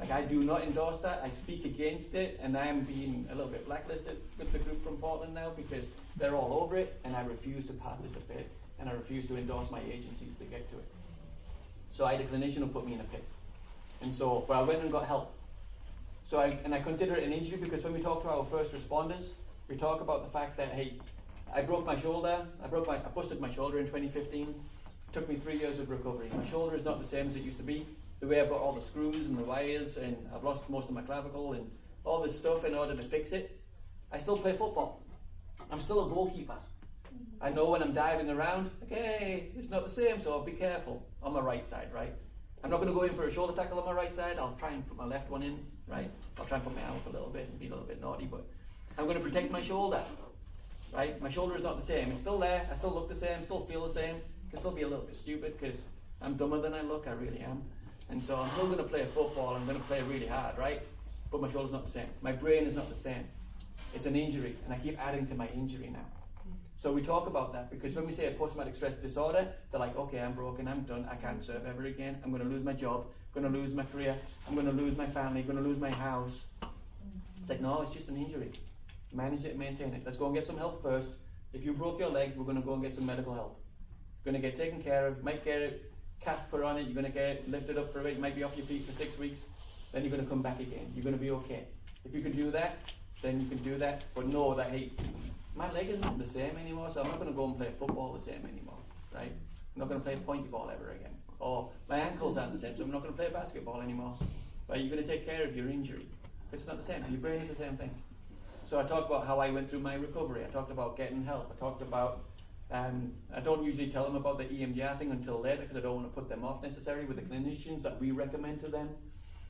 Like, I do not endorse that. I speak against it, and I am being a little bit blacklisted with the group from Portland now because they're all over it, and I refuse to participate, and I refuse to endorse my agencies to get to it. So I had a clinician who put me in a pit. And so, but I went and got help. So I consider it an injury because when we talk to our first responders, we talk about the fact that, hey, I broke my shoulder, I busted my shoulder in 2015. It took me 3 years of recovery. My shoulder is not the same as it used to be. The way I've got all the screws and the wires, and I've lost most of my clavicle and all this stuff in order to fix it. I still play football. I'm still a goalkeeper. I know when I'm diving around, okay, it's not the same, so be careful on my right side, right? I'm not going to go in for a shoulder tackle on my right side. I'll try and put my left one in, right? I'll try and put my arm up a little bit and be a little bit naughty, but I'm going to protect my shoulder, right? My shoulder is not the same. It's still there. I still look the same, still feel the same. I can still be a little bit stupid because I'm dumber than I look. I really am. And so I'm still going to play football. I'm going to play really hard, right? But my shoulder's not the same. My brain is not the same. It's an injury, and I keep adding to my injury now. So we talk about that because when we say a post-traumatic stress disorder, they're like, okay, I'm broken, I'm done, I can't serve ever again, I'm going to lose my job, I'm going to lose my career, I'm going to lose my family, I'm going to lose my house. It's like, no, it's just an injury. Manage it, maintain it. Let's go and get some help first. If you broke your leg, we're going to go and get some medical help. You're going to get taken care of, you might get it, cast put on it, you're going to get it lifted up for a bit, you might be off your feet for 6 weeks, then you're going to come back again. You're going to be okay. If you can do that, then you can do that, but know that, hey, my leg isn't the same anymore, so I'm not going to go and play football the same anymore, right? I'm not going to play pointy ball ever again. Or my ankles aren't the same, so I'm not going to play basketball anymore. Right? You're going to take care of your injury. It's not the same. Your brain is the same thing. So I talked about how I went through my recovery. I talked about getting help. I talked about, I don't usually tell them about the EMDR thing until later because I don't want to put them off necessarily with the clinicians that we recommend to them.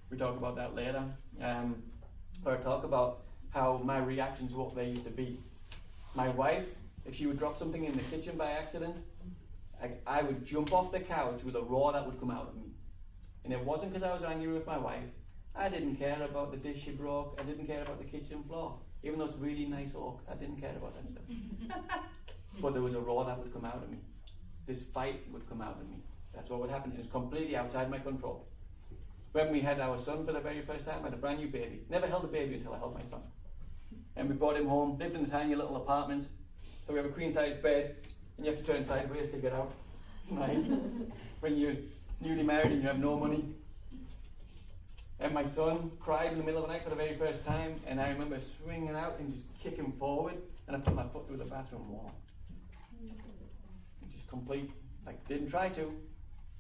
We talk about that later. Or I talk about how my reactions to what they used to be. My wife, if she would drop something in the kitchen by accident, I would jump off the couch with a roar that would come out of me. And it wasn't because I was angry with my wife. I didn't care about the dish she broke. I didn't care about the kitchen floor. Even though it's really nice oak, I didn't care about that stuff. But there was a roar that would come out of me. This fight would come out of me. That's what would happen. It was completely outside my control. When we had our son for the very first time, I had a brand new baby. Never held a baby until I held my son. And we brought him home, lived in a tiny little apartment. So we have a queen size bed, and you have to turn sideways to get out. Right? When you're newly married and you have no money. And my son cried in the middle of the night for the very first time, and I remember swinging out and just kicking forward, and I put my foot through the bathroom wall. Just complete, like, didn't try to,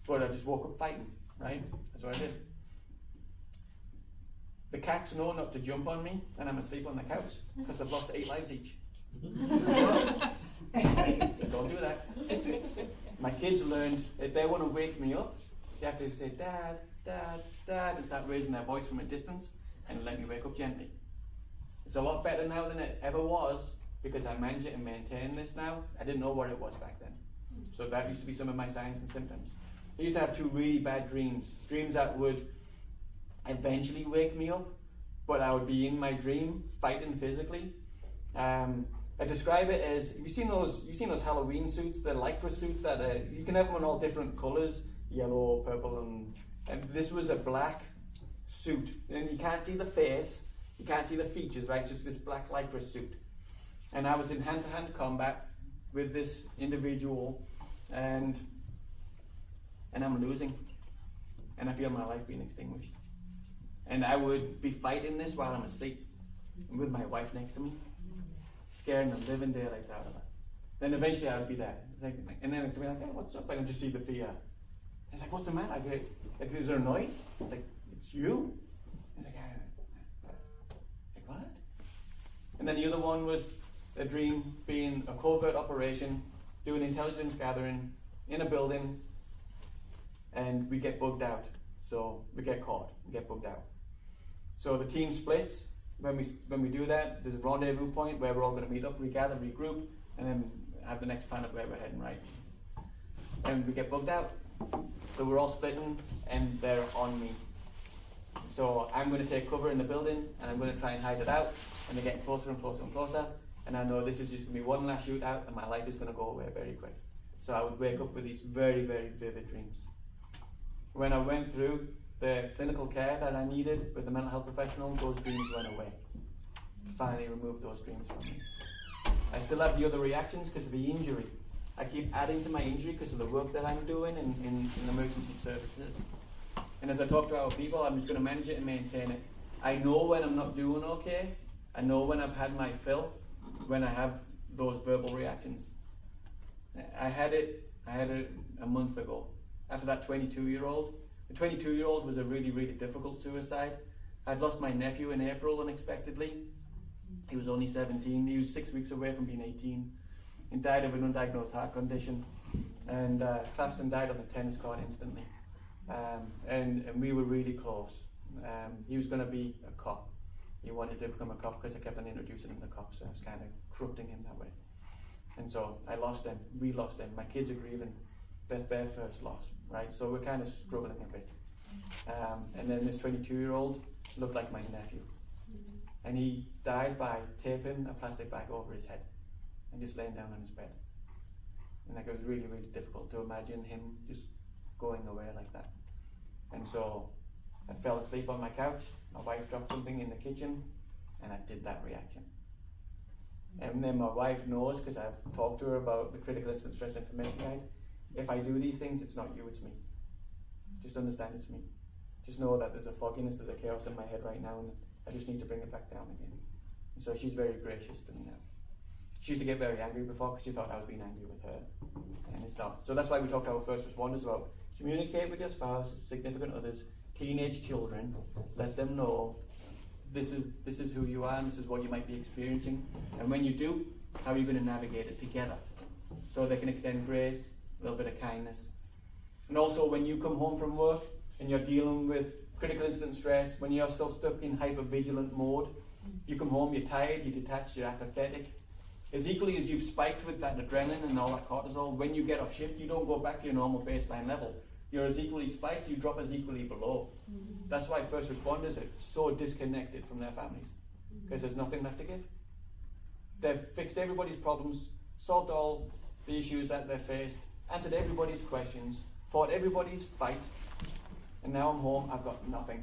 but I just woke up fighting, right? That's what I did. The cats know not to jump on me, and I'm asleep on the couch, because I've lost 8 lives each. Just don't do that. My kids learned if they want to wake me up, they have to say, Dad, Dad, Dad, and start raising their voice from a distance, and let me wake up gently. It's a lot better now than it ever was, because I manage it and maintain this now. I didn't know what it was back then. So that used to be some of my signs and symptoms. I used to have 2 really bad dreams that would eventually wake me up, but I would be in my dream fighting physically. I describe it as, you've seen those Halloween suits, the lycra suits that you can have them in all different colours, yellow, purple, and this was a black suit, and you can't see the face, you can't see the features, right? It's just this black lycra suit. And I was in hand-to-hand combat with this individual, and I'm losing, and I feel my life being extinguished. And I would be fighting this while I'm asleep, with my wife next to me, scaring the living daylights out of her. Then eventually I would be there, and then I'd be like, hey, what's up? And I'd just see the fear. It's like, what's the matter? Like, is there a noise? It's like, it's you. It's like, what? And then the other one was a dream being a covert operation, doing intelligence gathering in a building, and we get bugged out. So we get caught, we get bugged out. So the team splits. When we do that, there's a rendezvous point where we're all going to meet up, regather, regroup, and then have the next plan of where we're heading, right? And we get bugged out. So we're all splitting, and they're on me. So I'm going to take cover in the building, and I'm going to try and hide it out, and they're getting closer and closer and closer, and I know this is just going to be one last shootout, and my life is going to go away very quick. So I would wake up with these very, very vivid dreams. When I went through the clinical care that I needed with the mental health professional, those dreams went away. Finally removed those dreams from me. I still have the other reactions because of the injury. I keep adding to my injury because of the work that I'm doing in emergency services. And as I talk to our people, I'm just going to manage it and maintain it. I know when I'm not doing okay. I know when I've had my fill, when I have those verbal reactions. I had it a month ago. After that 22-year-old. The 22-year-old was a really, really difficult suicide. I'd lost my nephew in April unexpectedly. He was only 17. He was 6 weeks away from being 18. He died of an undiagnosed heart condition, and collapsed and died on the tennis court instantly. And we were really close. He was going to be a cop. He wanted to become a cop because I kept on introducing him to cops, so I was kind of corrupting him that way. And so I lost him. We lost him. My kids are grieving. That's their first loss, right? So we're kind of struggling a bit. And then this 22-year-old looked like my nephew. And he died by taping a plastic bag over his head and just laying down on his bed. And like, it was really, really difficult to imagine him just going away like that. And so I fell asleep on my couch. My wife dropped something in the kitchen, and I did that reaction. And then my wife knows, because I've talked to her about the critical incident stress information guide. If I do these things, it's not you, it's me. Just understand it's me. Just know that there's a fogginess, there's a chaos in my head right now, and I just need to bring it back down again. And so she's very gracious to me now. She used to get very angry before because she thought I was being angry with her, and it's not. So that's why we talk to our first responders about communicate with your spouse, significant others, teenage children. Let them know this is who you are and this is what you might be experiencing. And when you do, how are you going to navigate it together? So they can extend grace, a little bit of kindness. And also when you come home from work and you're dealing with critical incident stress, when you're still stuck in hypervigilant mode, you come home, you're tired, you're detached, you're apathetic. As equally as you've spiked with that adrenaline and all that cortisol, when you get off shift, you don't go back to your normal baseline level. You're as equally spiked, you drop as equally below. That's why first responders are so disconnected from their families, because there's nothing left to give. They've fixed everybody's problems, solved all the issues that they've faced, answered everybody's questions, fought everybody's fight, and now I'm home, I've got nothing.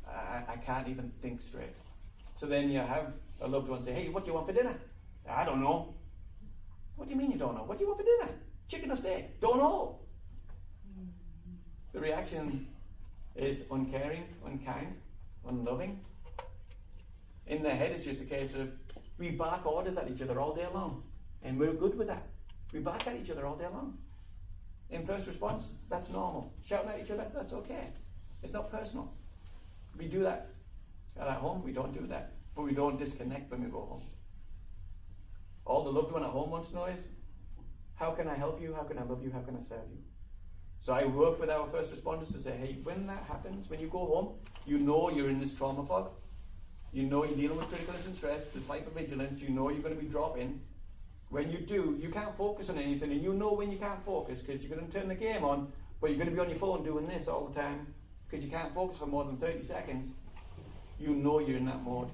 I can't even think straight. So then you have a loved one say, hey, what do you want for dinner? I don't know. What do you mean you don't know? What do you want for dinner? Chicken or steak? Don't know. The reaction is uncaring, unkind, unloving. In their head, it's just a case of, we bark orders at each other all day long, and we're good with that. We bark at each other all day long. In first response, that's normal. Shouting at each other, that's okay. It's not personal. We do that. At home, we don't do that. But we don't disconnect when we go home. All the loved one at home wants to know is, how can I help you? How can I love you? How can I serve you? So I work with our first responders to say, hey, when that happens, when you go home, you know you're in this trauma fog. You know you're dealing with critical incident stress, this hypervigilance, you know you're going to be dropping. When you do, you can't focus on anything, and you know when you can't focus because you're going to turn the game on, but you're going to be on your phone doing this all the time because you can't focus for more than 30 seconds. You know you're in that mode,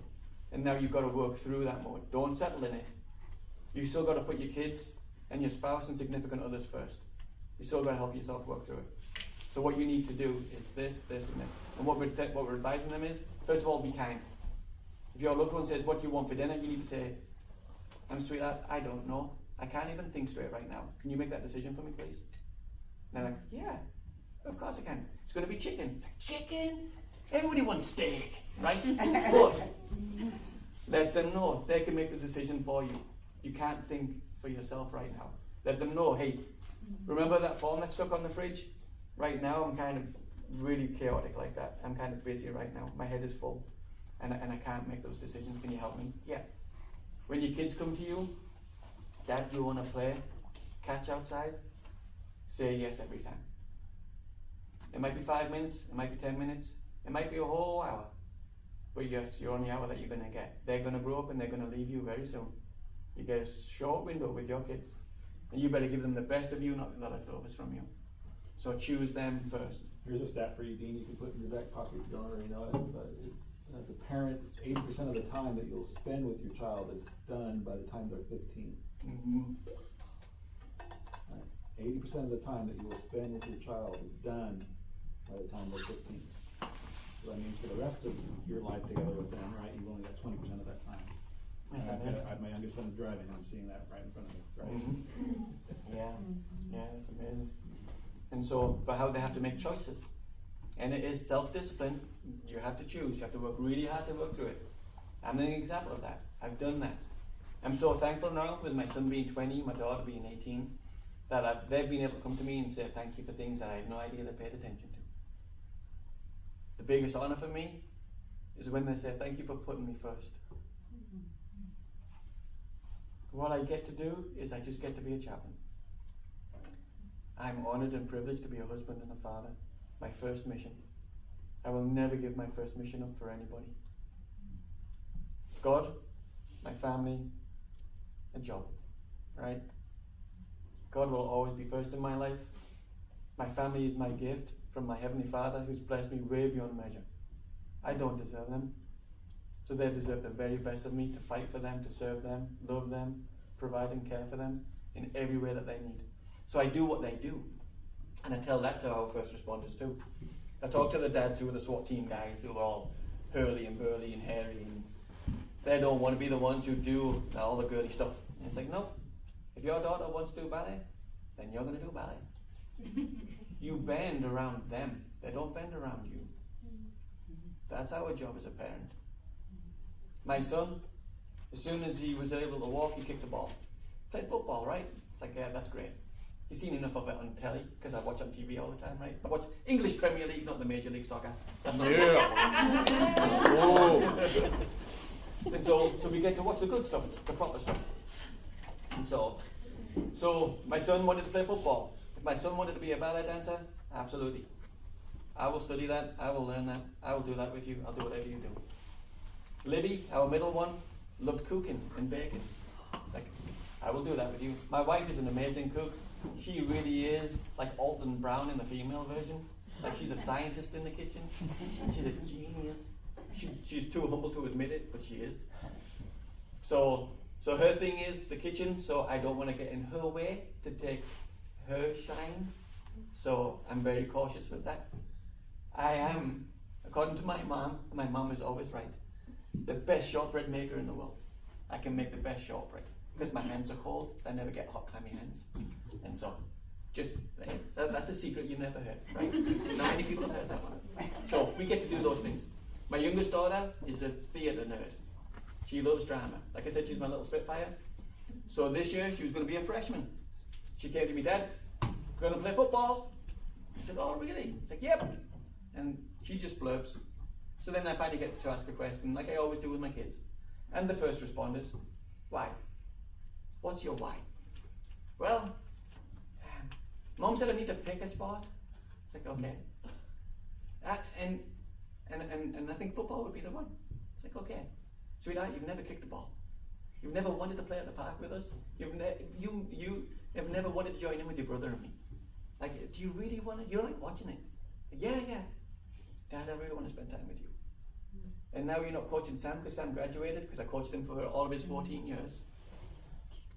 and now you've got to work through that mode. Don't settle in it. You still got to put your kids and your spouse and significant others first. You still got to help yourself work through it. So what you need to do is this, this, and this. And what we're advising them is, first of all, be kind. If your loved one says, what do you want for dinner? You need to say, sweetheart, I don't know. I can't even think straight right now. Can you make that decision for me, please? And they're like, yeah, of course I can. It's going to be chicken. It's like, chicken? Everybody wants steak, right? But let them know they can make the decision for you. You can't think for yourself right now. Let them know, hey, remember that form that's stuck on the fridge? Right now I'm kind of really chaotic like that. I'm kind of busy right now. My head is full and I can't make those decisions. Can you help me? Yeah. When your kids come to you, Dad, you want to play catch outside? Say yes every time. It might be 5 minutes, it might be 10 minutes, it might be a whole hour, but yes, you're on the hour that you're going to get. They're going to grow up and they're going to leave you very soon. You get a short window with your kids, and you better give them the best of you, not the leftovers from you. So choose them first. Here's a stat for you, Dean, you can put in your back pocket if you don't already know it, but as a parent, 80% of the time that you'll spend with your child is done by the time they're 15. Mm-hmm. 80% of the time that you will spend with your child is done by the time they're 15. So that means for the rest of your life together with them, right, you've only got 20% of that time. Yes, My youngest son's driving, I'm seeing that right in front of me, right? Mm-hmm. Yeah, it's amazing. And so, but how they have to make choices. And it is self-discipline. You have to choose. You have to work really hard to work through it. I'm an example of that. I've done that. I'm so thankful now, with my son being 20, my daughter being 18, that they've been able to come to me and say thank you for things that I had no idea they paid attention to. The biggest honor for me is when they say thank you for putting me first. What I get to do is I just get to be a chaplain. I'm honored and privileged to be a husband and a father. My first mission. I will never give my first mission up for anybody. God, my family, a job, right? God will always be first in my life. My family is my gift from my Heavenly Father, who's blessed me way beyond measure. I don't deserve them. So they deserve the very best of me, to fight for them, to serve them, love them, provide and care for them in every way that they need. So I do what they do. And I tell that to our first responders too. I talk to the dads who are the SWAT team guys, who are all hurly and burly and hairy, and they don't want to be the ones who do all the girly stuff. And it's like, no, if your daughter wants to do ballet, then you're going to do ballet. You bend around them. They don't bend around you. That's our job as a parent. My son, as soon as he was able to walk, he kicked the ball. Played football, right? It's like, yeah, that's great. You've seen enough of it on telly, because I watch on TV all the time, right? I watch English Premier League, not the Major League Soccer. That's not And so we get to watch the good stuff, the proper stuff. And so my son wanted to play football. If my son wanted to be a ballet dancer, absolutely. I will study that, I will learn that, I will do that with you, I'll do whatever you do. Libby, our middle one, loved cooking and baking. Like, I will do that with you. My wife is an amazing cook. She really is like Alton Brown in the female version. Like, she's a scientist in the kitchen. She's a genius. She's too humble to admit it, but she is. So her thing is the kitchen, so I don't want to get in her way to take her shine. So I'm very cautious with that. I am, according to my mom is always right, the best shortbread maker in the world. I can make the best shortbread because my hands are cold. I never get hot, clammy hands. And so, that's a secret you never heard, right? Not many people have heard that one. So we get to do those things. My youngest daughter is a theatre nerd. She loves drama. Like I said, she's my little Spitfire. So this year, she was going to be a freshman. She came to me, Dad, going to play football? I said, oh, really? It's like, yep. And she just blurbs. So then I finally get to ask a question, like I always do with my kids. And the first responders, why? What's your why? Well, Mom said I need to pick a sport. It's like, okay. And I think football would be the one. It's like, okay. Sweetheart, you've never kicked the ball. You've never wanted to play at the park with us. You have never wanted to join in with your brother and me. Like, do you really want to? You don't like watching it? Yeah. Dad, I really want to spend time with you. And now you're not coaching Sam because Sam graduated, because I coached him for all of his 14 years.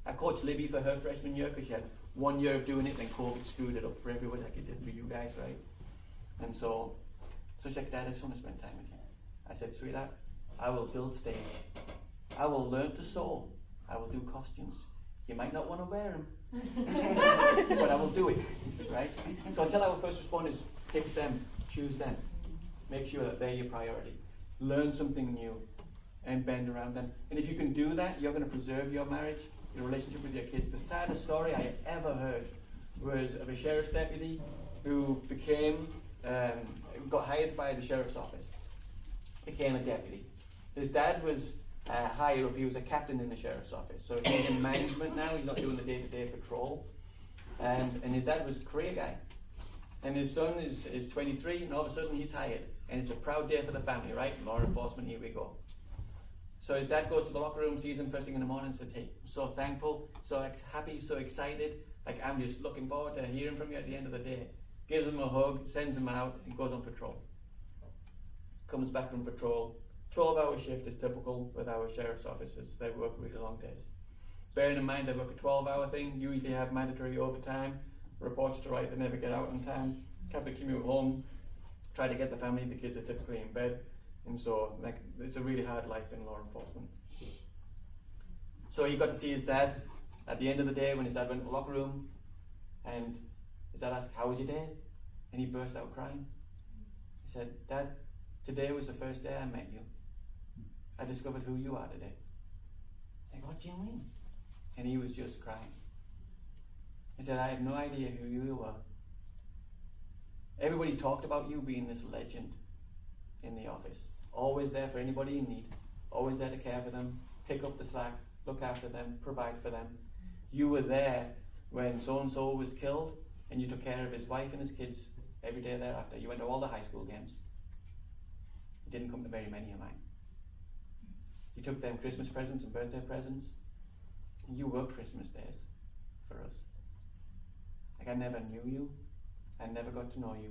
I coached Libby for her freshman year because she had 1 year of doing it, then COVID screwed it up for everybody like it did for you guys, right? And so she's like, Dad, I just want to spend time with you. I said, sweetheart, I will build stage. I will learn to sew. I will do costumes. You might not want to wear them, but I will do it, right? So until our first responders, pick them, choose them. Make sure that they're your priority. Learn something new and bend around them. And if you can do that, you're going to preserve your marriage, your relationship with your kids. The saddest story I ever heard was of a sheriff's deputy who got hired by the sheriff's office, became a deputy. His dad was higher up, he was a captain in the sheriff's office. So he's in management now, he's not doing the day-to-day patrol. And his dad was a career guy. And his son is 23, and all of a sudden he's hired. And it's a proud day for the family, right? Law enforcement, here we go. So his dad goes to the locker room, sees him first thing in the morning, and says, hey, I'm so thankful, so happy, so excited. Like, I'm just looking forward to hearing from you at the end of the day. Gives him a hug, sends him out, and goes on patrol. Comes back from patrol. 12-hour shift is typical with our sheriff's officers. They work really long days. Bearing in mind they work a 12-hour thing, usually have mandatory overtime, reports to write, they never get out on time, have to commute home, try to get the family, the kids are typically in bed, and so it's a really hard life in law enforcement. So he got to see his dad at the end of the day when his dad went to the locker room, and his dad asked, how was your day? And he burst out crying. He said, Dad, today was the first day I met you. I discovered who you are today. I said, what do you mean? And he was just crying. He said, I had no idea who you were. Everybody talked about you being this legend in the office. Always there for anybody in need. Always there to care for them, pick up the slack, look after them, provide for them. You were there when so-and-so was killed, and you took care of his wife and his kids every day thereafter. You went to all the high school games. You didn't come to very many of mine. You took them Christmas presents and birthday presents. And you worked Christmas days for us. Like, I never knew you. I never got to know you.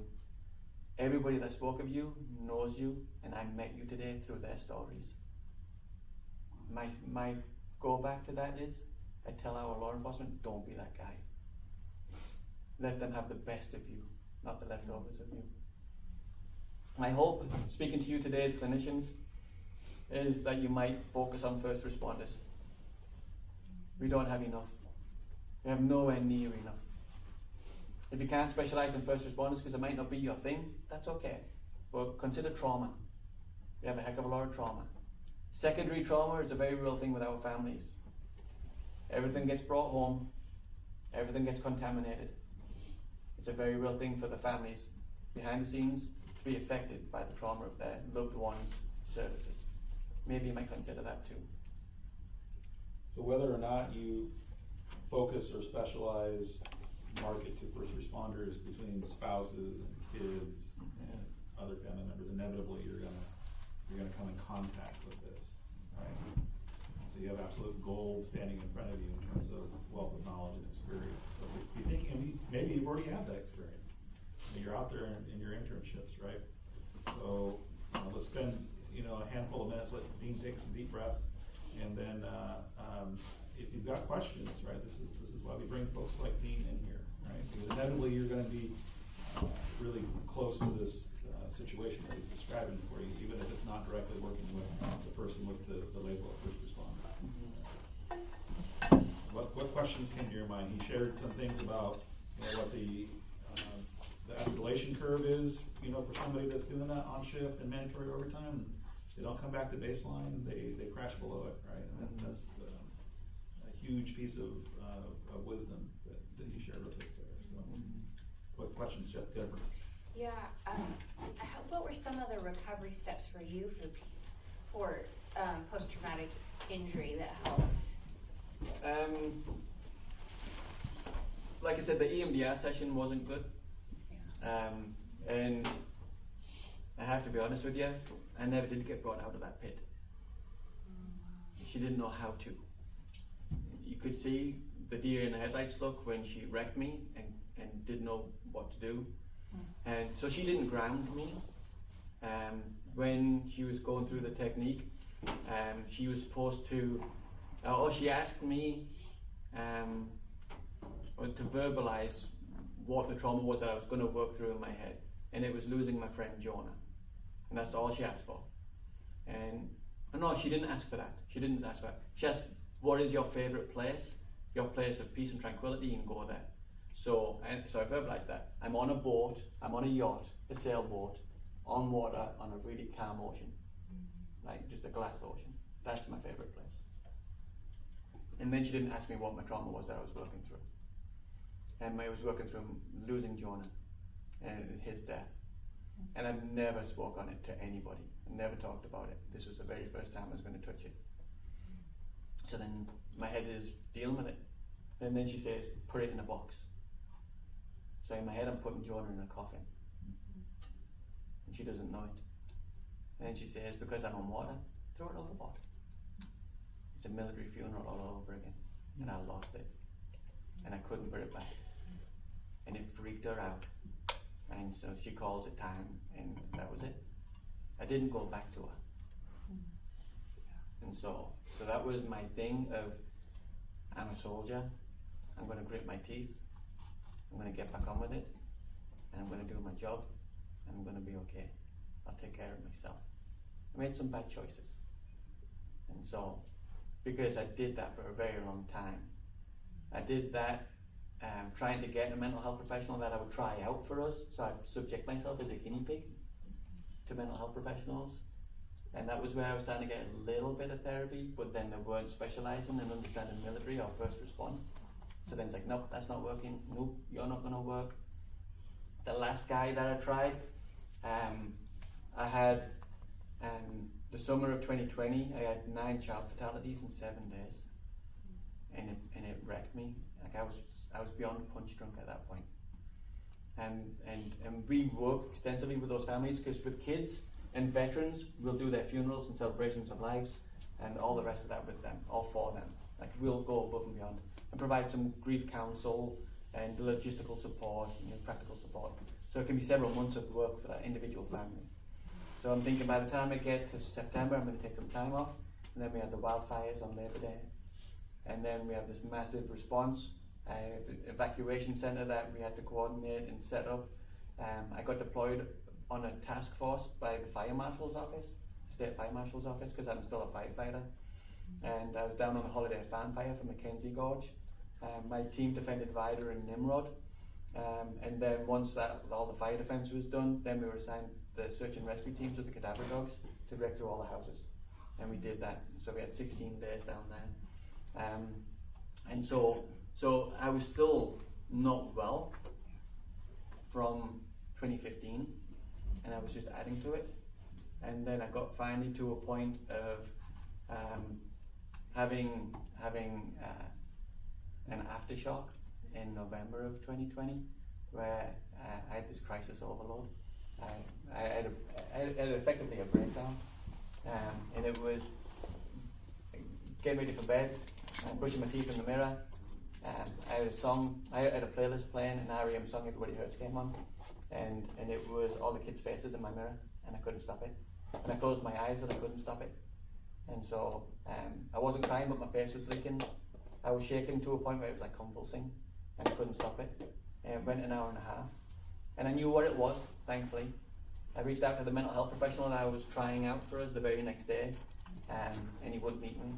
Everybody that spoke of you knows you, and I met you today through their stories. My go back to that is, I tell our law enforcement, don't be that guy. Let them have the best of you, not the leftovers of you. My hope, speaking to you today as clinicians, is that you might focus on first responders. We don't have enough. We have nowhere near enough. If you can't specialize in first responders because it might not be your thing, that's okay. But consider trauma. We have a heck of a lot of trauma. Secondary trauma is a very real thing with our families. Everything gets brought home. Everything gets contaminated. It's a very real thing for the families behind the scenes to be affected by the trauma of their loved ones' services. Maybe you might consider that too. So whether or not you focus or specialize, market to first responders between spouses and kids and other family members, inevitably you're gonna come in contact with this, right? So you have absolute gold standing in front of you in terms of wealth of knowledge and experience. So you think, and maybe you've already had that experience. You're out there in your internships, right? So let's spend a handful of minutes, let Dean take some deep breaths, and then if you've got questions, right, this is why we bring folks like Dean in here, right? Because inevitably you're going to be really close to this situation that he's describing for you, even if it's not directly working with the person with the label of first responder. What questions came to your mind? He shared some things about what the escalation curve is, for somebody that's doing that on shift and mandatory overtime. They don't come back to baseline, they crash below it, right? And that's a huge piece of wisdom that you shared with us there. So, what questions, Jennifer? Yeah, what were some of the recovery steps for you for post-traumatic injury that helped? Like I said, the EMDR session wasn't good. Yeah. And I have to be honest with you, I never did get brought out of that pit. She didn't know how to. You could see the deer in the headlights look when she wrecked me and didn't know what to do. And so she didn't ground me. When she was going through the technique, she was supposed to, she asked me or to verbalize what the trauma was that I was going to work through in my head. And it was losing my friend Jonah. And that's all she asked for. And no, she didn't ask for that. She didn't ask for that. She asked, what is your favorite place? Your place of peace and tranquility, and go there. So I verbalized that. I'm on a boat, I'm on a yacht, a sailboat, on water, on a really calm ocean. Like just a glass ocean. That's my favorite place. And then she didn't ask me what my trauma was that I was working through. And I was working through losing Jonah and his death. And I've never spoke on it to anybody. I never talked about it. This was the very first time I was going to touch it. So then my head is dealing with it. And then she says, put it in a box. So in my head I'm putting Jonah in a coffin. And she doesn't know it. And then she says, because I'm on water, throw it overboard. It's a military funeral all over again. And I lost it. And I couldn't put it back. And it freaked her out. And so she calls it time, and that was it. I didn't go back to her. And so that was my thing of, I'm a soldier, I'm going to grit my teeth, I'm going to get back on with it, and I'm going to do my job, and I'm going to be okay. I'll take care of myself. I made some bad choices. And so, because I did that for a very long time, I did that trying to get a mental health professional that I would try out for us, so I'd subject myself as a guinea pig to mental health professionals. And that was where I was starting to get a little bit of therapy, but then they weren't specialising in understanding military or first response. So then it's like, nope, that's not working. Nope, you're not going to work. The last guy that I tried, I had the summer of 2020, I had 9 child fatalities in 7 days, and it wrecked me. Like I was beyond punch drunk at that point. And we work extensively with those families, because with kids and veterans, we'll do their funerals and celebrations of lives and all the rest of that with them, all for them. Like we'll go above and beyond and provide some grief counsel and the logistical support and practical support. So it can be several months of work for that individual family. So I'm thinking by the time I get to September, I'm going to take some time off. And then we have the wildfires on Labor Day. And then we have this massive response, evacuation centre that we had to coordinate and set up. I got deployed on a task force by the Fire Marshal's office, State Fire Marshal's office, because I'm still a firefighter. And I was down on a holiday farm fire for Mackenzie Gorge. My team defended Vida and Nimrod. And then once all the fire defence was done, then we were assigned the search and rescue teams with the cadaver dogs to wreck through all the houses. And we did that. So we had 16 days down there. And so I was still not well from 2015, and I was just adding to it. And then I got finally to a point of having an aftershock in November of 2020, where I had this crisis overload. I had effectively a breakdown, and it was getting ready for bed, brushing my teeth in the mirror. I had a song, I had a playlist playing, an REM song, Everybody Hurts, came on, and it was all the kids' faces in my mirror, and I couldn't stop it. And I closed my eyes and I couldn't stop it. And so I wasn't crying, but my face was leaking. I was shaking to a point where it was like convulsing, and I couldn't stop it. And it went an hour and a half. And I knew what it was, thankfully. I reached out to the mental health professional that I was trying out for us the very next day, and he wouldn't meet me.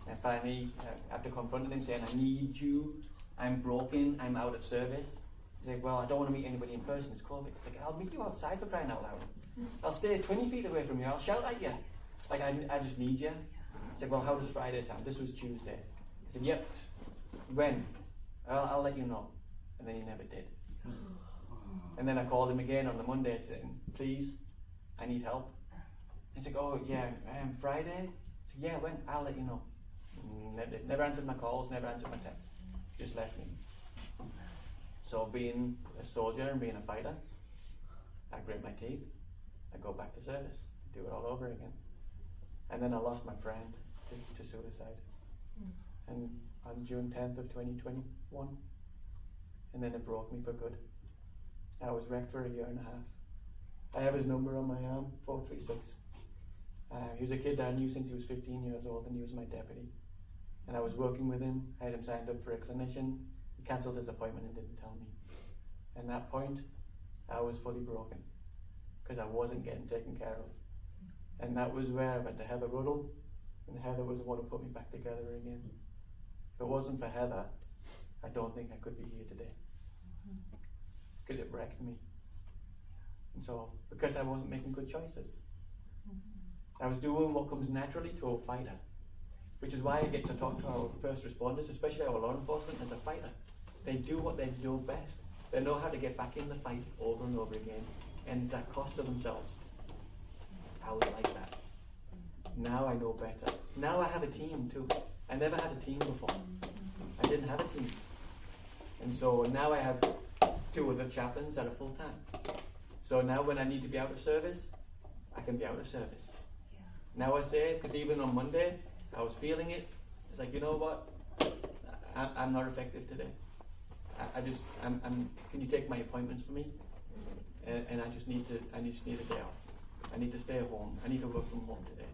And finally, after confronting him, saying, I need you, I'm broken, I'm out of service. He's like, well, I don't want to meet anybody in person, it's COVID. It's like, I'll meet you outside for crying out loud. I'll stay 20 feet away from you, I'll shout at you. Like, I just need you. He's like, well, how does Friday sound? This was Tuesday. I said, yep. When? I'll let you know. And then he never did. And then I called him again on the Monday saying, please, I need help. He's like, oh yeah, Friday? I said, yeah, when? I'll let you know. Never answered my calls, never answered my texts. Just left me. So being a soldier and being a fighter, I grit my teeth, I go back to service, do it all over again. And then I lost my friend to suicide. And on June 10th of 2021, and then it broke me for good. I was wrecked for a year and a half. I have his number on my arm, 436. He was a kid that I knew since he was 15 years old, and he was my deputy. and I was working with him. I had him signed up for a clinician. He cancelled his appointment and didn't tell me. And at that point, I was fully broken because I wasn't getting taken care of. And that was where I went to Heather Ruddle, and Heather was the one who put me back together again. If it wasn't for Heather, I don't think I could be here today, because it wrecked me. And so, because I wasn't making good choices, I was doing what comes naturally to a fighter, which is why I get to talk to our first responders, especially our law enforcement, as a fighter. They do what they do best. They know how to get back in the fight over and over again, and it's at cost to themselves. I was like that. Now I know better. Now I have a team too. I never had a team before. I didn't have a team. And so now I have 2 other chaplains that are full-time. So now when I need to be out of service, I can be out of service. Yeah. Now I say, because even on Monday, I was feeling it. It's like, you know what? I'm not effective today. Can you take my appointments for me? And I just need a day off. I need to stay at home. I need to work from home today.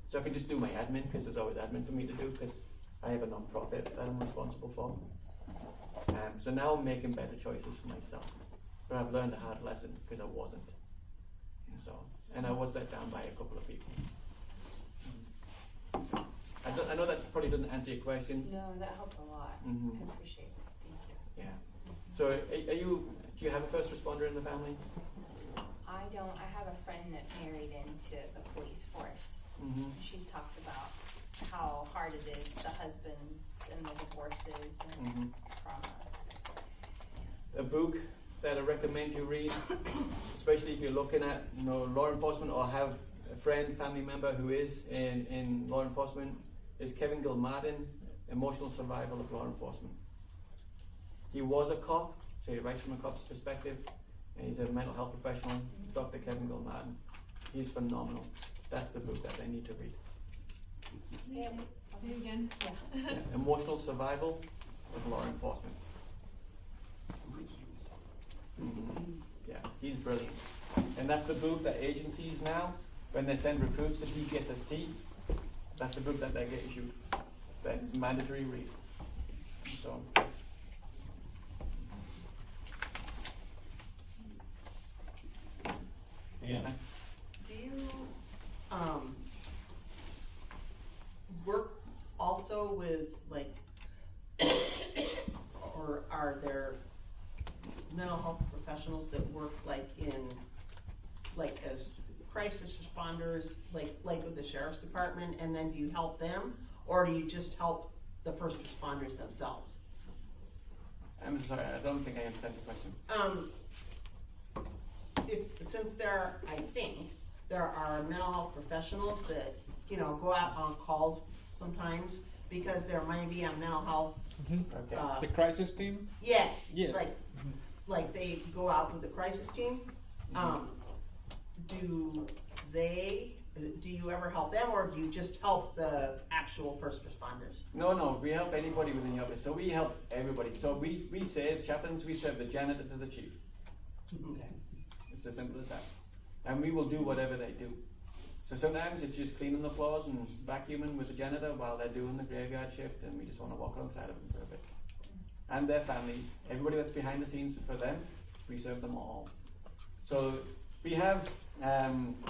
So I can just do my admin, because there's always admin for me to do, because I have a non-profit that I'm responsible for. So now I'm making better choices for myself. But I've learned a hard lesson, because I wasn't. And I was let down by a couple of people. So I know that probably doesn't answer your question. No, that helped a lot. Mm-hmm. I appreciate it. Thank you. Yeah. So do you have a first responder in the family? I don't. I have a friend that married into the police force. Mm-hmm. She's talked about how hard it is, the husbands and the divorces and trauma. A book that I recommend you read, especially if you're looking at law enforcement or have a friend, family member who is in law enforcement, is Kevin Gilmartin, Emotional Survival of Law Enforcement. He was a cop, so he writes from a cop's perspective, and he's a mental health professional, Dr. Kevin Gilmartin. He's phenomenal. That's the book that they need to read. Say it again. Yeah. Emotional Survival of Law Enforcement. Yeah, he's brilliant. And that's the book that agencies now, when they send recruits to PPSST, that's the book that they get issued. That's mandatory read. So. Yeah. Do you work also with like, or are there mental health professionals that work like as crisis responders, like with the sheriff's department, and then do you help them, or do you just help the first responders themselves? I'm sorry, I don't think I understand the question. Since I think there are mental health professionals that, go out on calls sometimes because there might be a mental health. Okay. The crisis team? Yes. Yes. Like they go out with the crisis team. Do you ever help them, or do you just help the actual first responders? No, we help anybody within the office. So we help everybody. So we say as chaplains, we serve the janitor to the chief. Okay. It's as simple as that. And we will do whatever they do. So sometimes it's just cleaning the floors and vacuuming with the janitor while they're doing the graveyard shift, and we just want to walk alongside of them for a bit. And their families, everybody that's behind the scenes for them, we serve them all. So we have,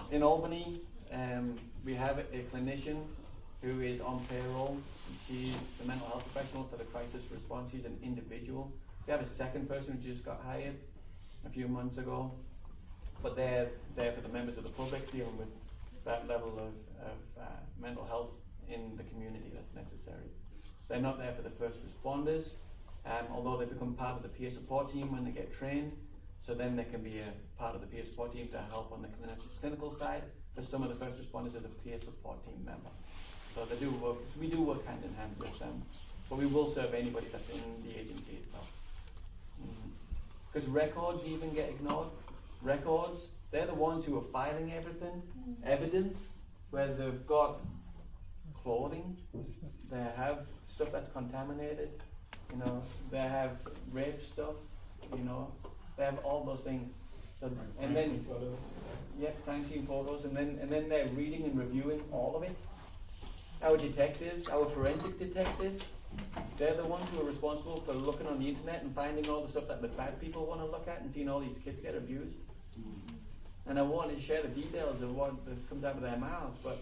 in Albany, we have a clinician who is on payroll. She's the mental health professional for the crisis response. She's an individual. We have a second person who just got hired a few months ago, but they're there for the members of the public, dealing with that level of mental health in the community that's necessary. They're not there for the first responders, although they become part of the peer support team when they get trained, so then they can be a part of the peer support team to help on the clinical side, because some of the first responders are the peer support team member. So they do work, we do work hand in hand with them, but we will serve anybody that's in the agency itself. Because records even get ignored. Records, they're the ones who are filing everything. Evidence, where they've got clothing, they have stuff that's contaminated, they have rape stuff, they have all those things. So, and then photos. yeah, crime scene photos, and then they're reading and reviewing all of it. Our detectives, our forensic detectives, they're the ones who are responsible for looking on the internet and finding all the stuff that the bad people want to look at and seeing all these kids get abused. And I wanted to share the details of what comes out of their mouths, but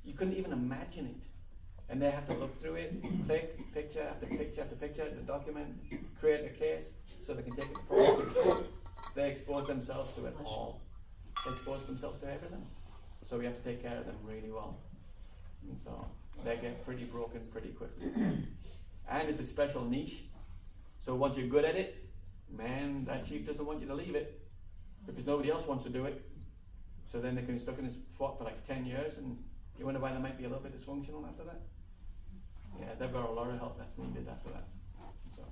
you couldn't even imagine it. And they have to look through it, click picture after picture after picture, the document, create a case so they can take it to prosecution. They expose themselves to it all. They expose themselves to everything. So we have to take care of them really well. And so they get pretty broken pretty quickly. And it's a special niche. So once you're good at it, man, that chief doesn't want you to leave it because nobody else wants to do it. So then they can be stuck in this spot for like 10 years and you wonder why they might be a little bit dysfunctional after that. Yeah, they've got a lot of help that's needed after that. So,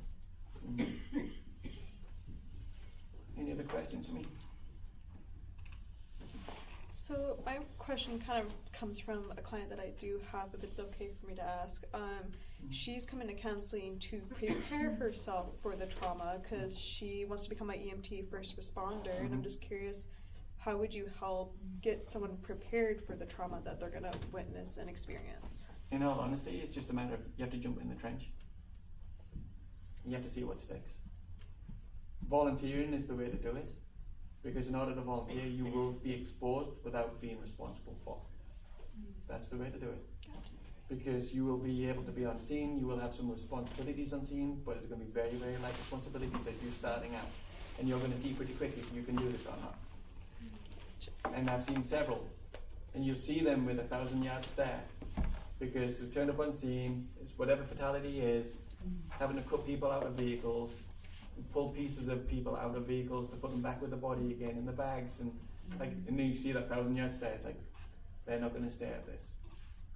Any other questions for me? So my question kind of comes from a client that I do have, if it's okay for me to ask. She's come into counseling to prepare herself for the trauma because she wants to become an EMT first responder, and I'm just curious, how would you help get someone prepared for the trauma that they're going to witness and experience? In all honesty, it's just a matter of you have to jump in the trench. You have to see what sticks. Volunteering is the way to do it, because in order to volunteer, you will be exposed without being responsible for it. That's the way to do it. Because you will be able to be on scene, you will have some responsibilities on scene, but it's going to be very, very light responsibilities as you're starting out. And you're going to see pretty quickly if you can do this or not. And I've seen several, and you'll see them with 1,000-yard stare, because they've turned up on scene, it's whatever fatality is, having to cut people out of vehicles, pull pieces of people out of vehicles to put them back with the body again in the bags, and and then you see that 1,000-yard stare. It's like they're not going to stay at this,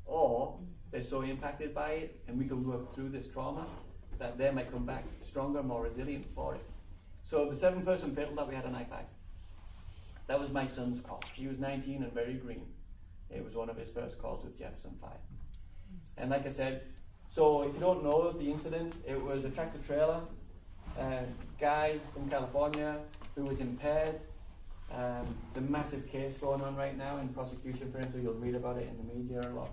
or they're so impacted by it, and we can work through this trauma that they might come back stronger, more resilient for it. So the 7-person fatal that we had on I-5, that was my son's call. He was 19 and very green. It was one of his first calls with Jefferson Fire. And like I said, so if you don't know the incident, it was a tractor trailer, guy from California who was impaired. It's a massive case going on right now in prosecution for him, so you'll read about it in the media a lot.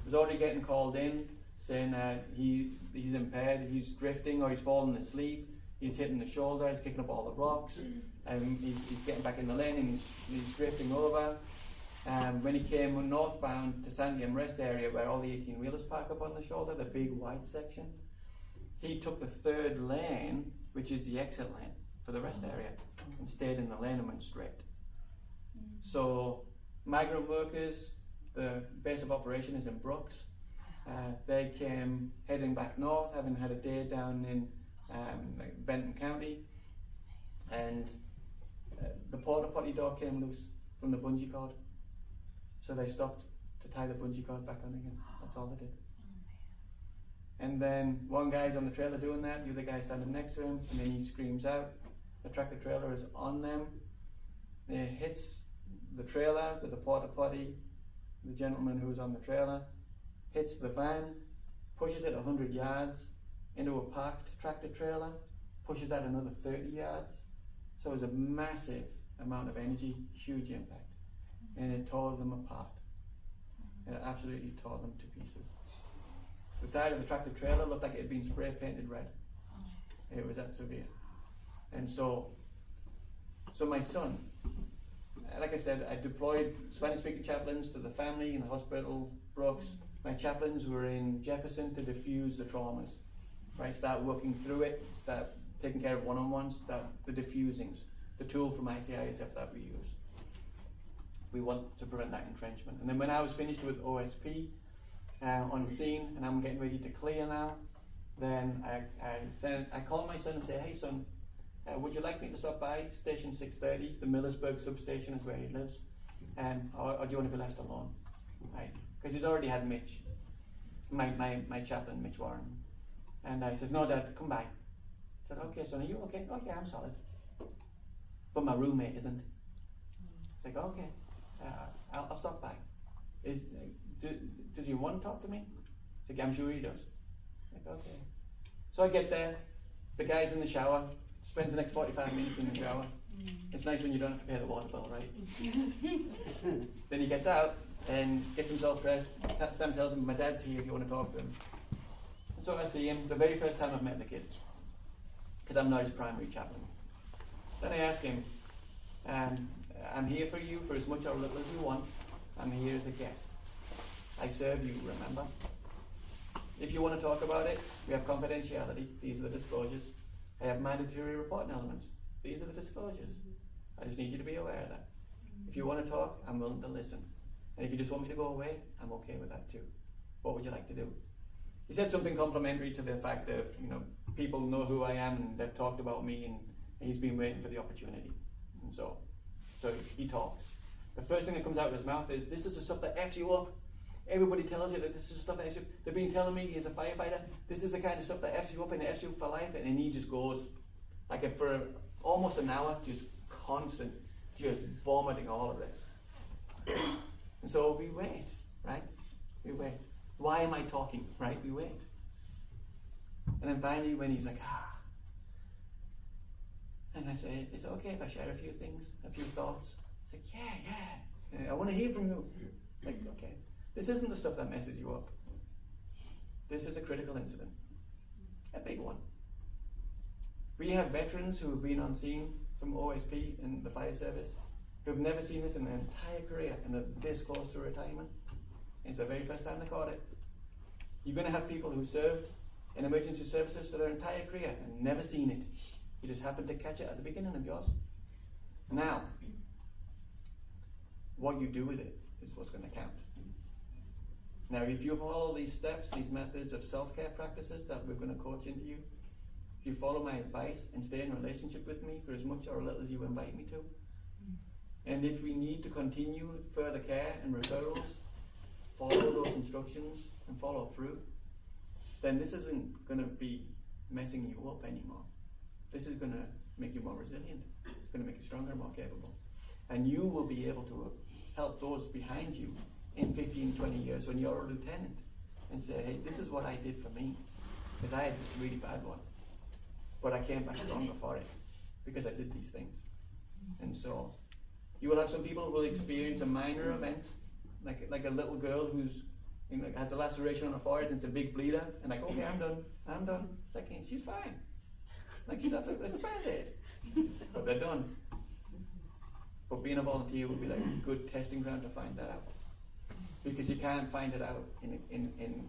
Was already getting called in saying that he's impaired, he's drifting or he's falling asleep, he's hitting the shoulder, he's kicking up all the rocks, and he's getting back in the lane and he's drifting over. When he came northbound to Sandiam Rest area where all the 18-wheelers park up on the shoulder, the big wide section, he took the third lane, which is the exit lane for the rest area, and stayed in the lane and went straight. So migrant workers, the base of operation is in Brooks. They came heading back north, having had a day down in Benton County, and the porta potty door came loose from the bungee cord. So they stopped to tie the bungee cord back on again. That's all they did. And then one guy's on the trailer doing that, the other guy's standing next to him, and then he screams out. The tractor trailer is on them. It hits the trailer with the porta potty. The gentleman who's on the trailer hits the van, pushes it 100 yards into a parked tractor trailer, pushes that another 30 yards. So it was a massive amount of energy, huge impact. And it tore them apart. It absolutely tore them to pieces. The side of the tractor trailer looked like it had been spray painted red. It was that severe. And so my son, like I said, I deployed Spanish-speaking chaplains to the family in the hospital, Brooks. My chaplains were in Jefferson to diffuse the traumas, right? Start working through it, start taking care of one-on-ones, start the diffusings, the tool from ICISF that we use. We want to prevent that entrenchment. And then when I was finished with OSP on scene, and I'm getting ready to clear now, then I called my son and said, "Hey son, would you like me to stop by station 630, the Millersburg substation is where he lives, or do you want to be left alone?" Right? Because he's already had Mitch, my chaplain, Mitch Warren. And he says, "No Dad, come by." I said, "Okay son, are you okay?" "Oh yeah, I'm solid. But my roommate isn't." It's like, "Okay, I'll stop by. Does he want to talk to me?" It's like, "I'm sure he does." Like, okay. So I get there, the guy's in the shower, spends the next 45 minutes in the shower. It's nice when you don't have to pay the water bill, right? Then he gets out, and gets himself dressed. Sam tells him, my dad's here if you want to talk to him. So I see him the very first time I've met the kid, because I'm not his primary chaplain. Then I ask him, I'm here for you for as much or little as you want. I'm here as a guest. I serve you, remember? If you want to talk about it, we have confidentiality. These are the disclosures. I have mandatory reporting elements. These are the disclosures. I just need you to be aware of that. If you want to talk, I'm willing to listen. And if you just want me to go away, I'm okay with that too. What would you like to do? He said something complimentary to the fact of, people know who I am and they've talked about me, and he's been waiting for the opportunity. And so he talks. The first thing that comes out of his mouth is, this is the stuff that F's you up. Everybody tells you that this is the stuff that F's you up. They've been telling me he's a firefighter. This is the kind of stuff that F's you up and F's you up for life. And he just goes, for almost an hour, just constant, just vomiting all of this. And so we wait, right? We wait. Why am I talking, right? We wait. And then finally when he's like, and I say, is it okay if I share a few things, a few thoughts? He's like, yeah. I want to hear from you. Like, okay. This isn't the stuff that messes you up. This is a critical incident. A big one. We have veterans who have been on scene from OSP and the fire service who have never seen this in their entire career, and they're this close to retirement. It's the very first time they caught it. You're going to have people who served in emergency services for their entire career and never seen it. You just happened to catch it at the beginning of yours. Now, what you do with it is what's going to count. Now, if you follow these steps, these methods of self-care practices that we're going to coach into you, if you follow my advice and stay in relationship with me for as much or little as you invite me to, and if we need to continue further care and referrals, follow those instructions and follow through, then this isn't going to be messing you up anymore. This is going to make you more resilient. It's going to make you stronger and more capable. And you will be able to help those behind you in 15, 20 years when you're a lieutenant and say, hey, this is what I did for me. Because I had this really bad one. But I came back stronger for it because I did these things. And so you will have some people who will experience a minor event, like a little girl who's has a laceration on her forehead and it's a big bleeder, and like, okay, I'm done. It's like, she's fine. Like, she's after, it's a band-aid. But they're done. But being a volunteer would be like a good testing ground to find that out. Because you can't find it out in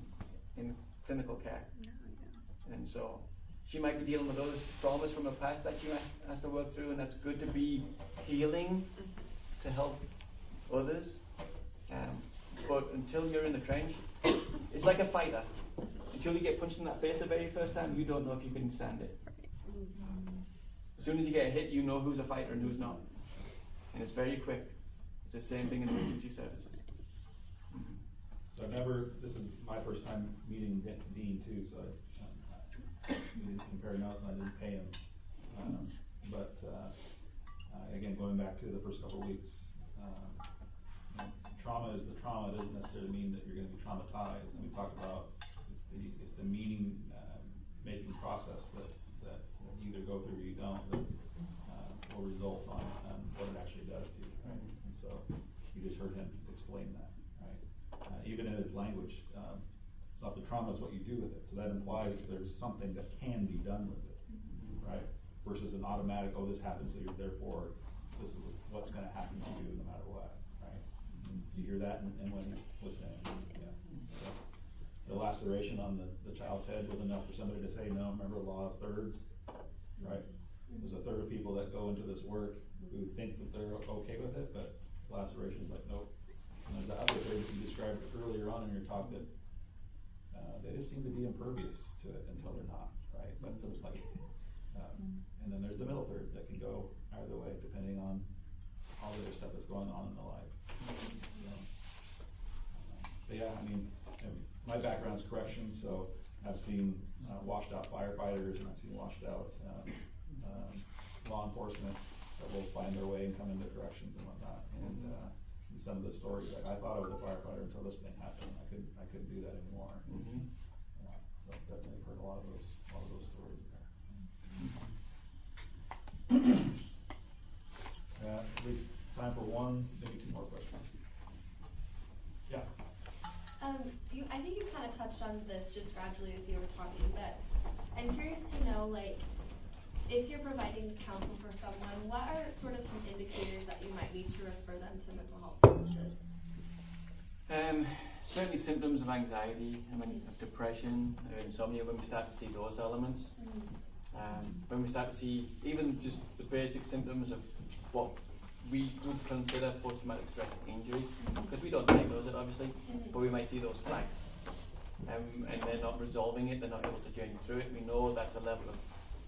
clinical care. No, yeah. And so she might be dealing with those traumas from her past that she has to work through, and that's good to be healing to help others. But until you're in the trench, it's like a fighter. Until you get punched in that face the very first time, you don't know if you can stand it. As soon as you get hit, you know who's a fighter and who's not. And it's very quick. It's the same thing in emergency services. So this is my first time meeting Dean too, so we didn't compare notes and I didn't pay him. But again, going back to the first couple of weeks, trauma is the trauma. It doesn't necessarily mean that you're going to be traumatized. And we talked about it's the meaning making process that you either go through or you don't that will result on what it actually does to you, right? And so you just heard him explain that, right? Even in his language, it's not the trauma, it's what you do with it. So that implies that there's something that can be done with it, right? Versus an automatic, oh, this happened, so you're therefore this is what's going to happen to you no matter what, right? And you hear that, and when he's listening, yeah. So the laceration on the child's head was enough for somebody to say, no, remember the law of thirds, right? There's a third of people that go into this work who think that they're okay with it, but laceration is like, nope. And there's the other third that you described earlier on in your talk that they just seem to be impervious to it until they're not, right? But it's like, and then there's the middle third that can go either way depending on all the other stuff that's going on in the life. But yeah, I mean, my background's corrections, so I've seen washed out firefighters and I've seen washed out law enforcement that will find their way and come into corrections and whatnot. And some of the stories, like I thought I was a firefighter until this thing happened. I couldn't do that anymore. Yeah, so definitely heard a lot of those stories there. At least time for one, maybe two more questions. I think you kind of touched on this just gradually as you were talking, but I'm curious to know, like, if you're providing counsel for someone, what are sort of some indicators that you might need to refer them to mental health services? Certainly symptoms of anxiety, of depression, of insomnia, when we start to see those elements. When we start to see even just the basic symptoms of what we would consider post-traumatic stress injury, because we don't diagnose it obviously, but we might see those flags. And they're not resolving it, they're not able to journey through it. We know that's a level of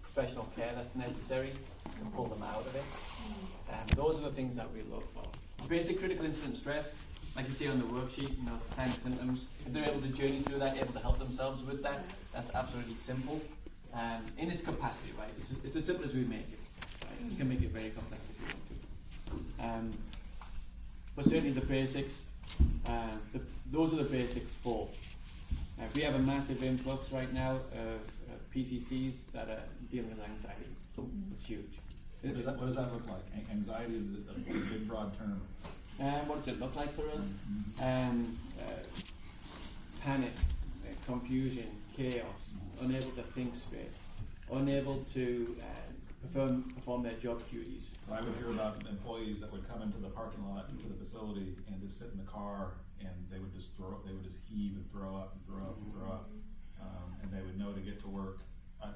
professional care that's necessary to pull them out of it. Those are the things that we look for. Basic critical incident stress, like you see on the worksheet, the signs and symptoms. If they're able to journey through that, able to help themselves with that, that's absolutely simple. In its capacity, right? It's as simple as we make it. Right? You can make it very complex if you want to. But certainly the basics, those are the basic four. We have a massive influx right now of PCCs that are dealing with anxiety. It's huge. What does that look like? Anxiety is a big, broad term. What does it look like for us? Panic, confusion, chaos, unable to think straight, unable to perform their job duties. I would hear about employees that would come into the parking lot, into the facility, and just sit in the car, and they would just heave and throw up and throw up and throw up, and they would know to get to work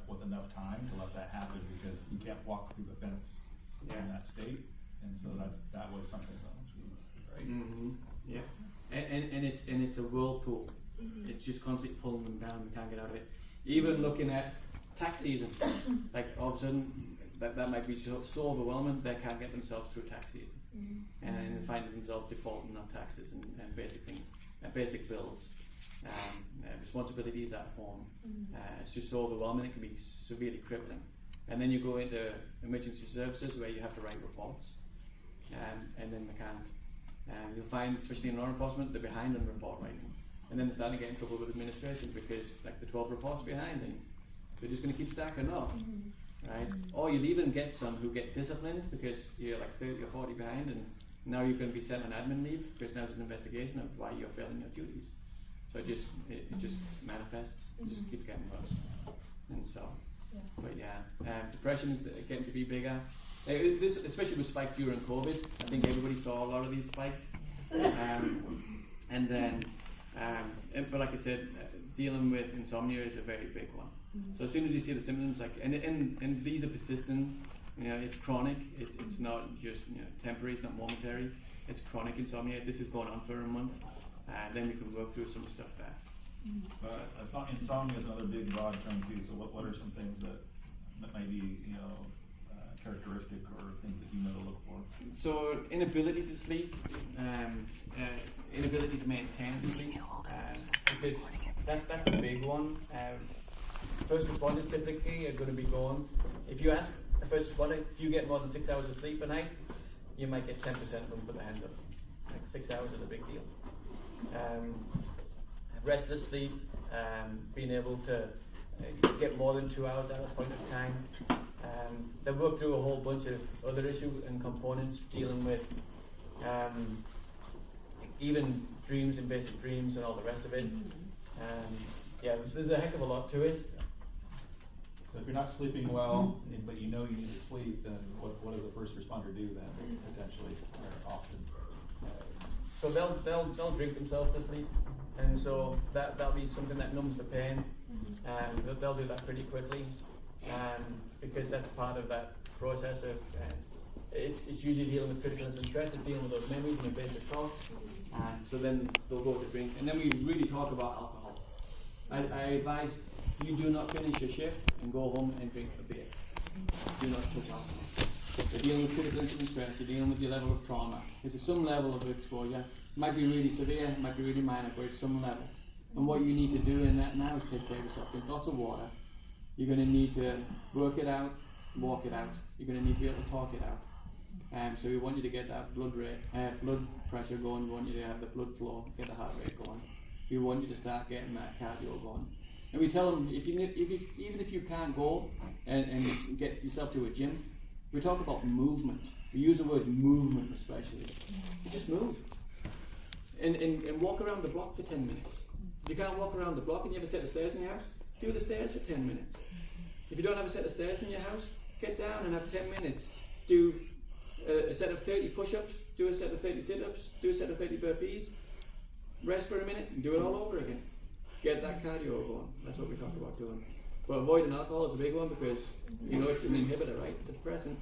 with enough time to let that happen, because you can't walk through the fence in that state, and so that was something that was right. Yeah, and it's a whirlpool. It's just constantly pulling them down. We can't get out of it. Even looking at tax season, like all of a sudden that might be so overwhelming they can't get themselves through tax season, and finding themselves defaulting on taxes and basic things, basic bills, responsibilities at home. It's just so overwhelming. It can be severely crippling. And then you go into emergency services where you have to write reports, and then they can't. You'll find, especially in law enforcement, they're behind on report writing. And then they start to get in trouble with administration because, like, the 12 reports behind, and they're just going to keep stacking up, right? Or you'll even get some who get disciplined because you're like 30 or 40 behind, and now you're going to be sent on admin leave because now there's an investigation of why you're failing your duties. So it just manifests, it just keeps getting worse. And so, but depression is getting to be bigger. This especially was spiked during COVID. I think everybody saw a lot of these spikes. And then, but like I said, dealing with insomnia is a very big one. So as soon as you see the symptoms, like, and these are persistent, it's chronic. It's not just temporary. It's not momentary. It's chronic insomnia. This is going on for a month. Then we can work through some stuff there. Insomnia is another big, broad term too. So what are some things that might be characteristic or things that you know to look for? So inability to sleep, inability to maintain sleep, because that's a big one. First responders typically are going to be going. If you ask a first responder, do you get more than 6 hours of sleep a night? You might get 10% of them put their hands up. Like 6 hours is a big deal. Restless sleep, being able to get more than 2 hours at a point of time. They work through a whole bunch of other issues and components dealing with even dreams and basic dreams and all the rest of it. There's a heck of a lot to it. So if you're not sleeping well, but you know you need to sleep, then what does a first responder do then, potentially, or often? So they'll drink themselves to sleep, and so that'll be something that numbs the pain, and they'll do that pretty quickly, because that's part of that process of. It's usually dealing with critical incident stress. It's dealing with those memories and the basic thoughts. So then they'll go to drink, and then we really talk about alcohol. I advise you do not finish your shift and go home and drink a beer. Do not touch alcohol. You're dealing with critical incident stress. You're dealing with your level of trauma. There's some level of exposure. It might be really severe. It might be really minor, but it's some level. And what you need to do in that now is take care of yourself. Drink lots of water. You're going to need to work it out, walk it out. You're going to need to be able to talk it out. So we want you to get that blood pressure going. We want you to have the blood flow, get the heart rate going. We want you to start getting that cardio going. And we tell them, even if you can't go and get yourself to a gym, we talk about movement. We use the word movement especially. You just move. And walk around the block for 10 minutes. You can't walk around the block and you have a set of stairs in your house. Do the stairs for 10 minutes. If you don't have a set of stairs in your house, get down and have 10 minutes. Do a set of 30 push-ups, do a set of 30 sit-ups, do a set of 30 burpees, rest for a minute and do it all over again. Get that cardio going. That's what we talked about doing. But avoiding alcohol is a big one because you know it's an inhibitor, right? It's a depressant.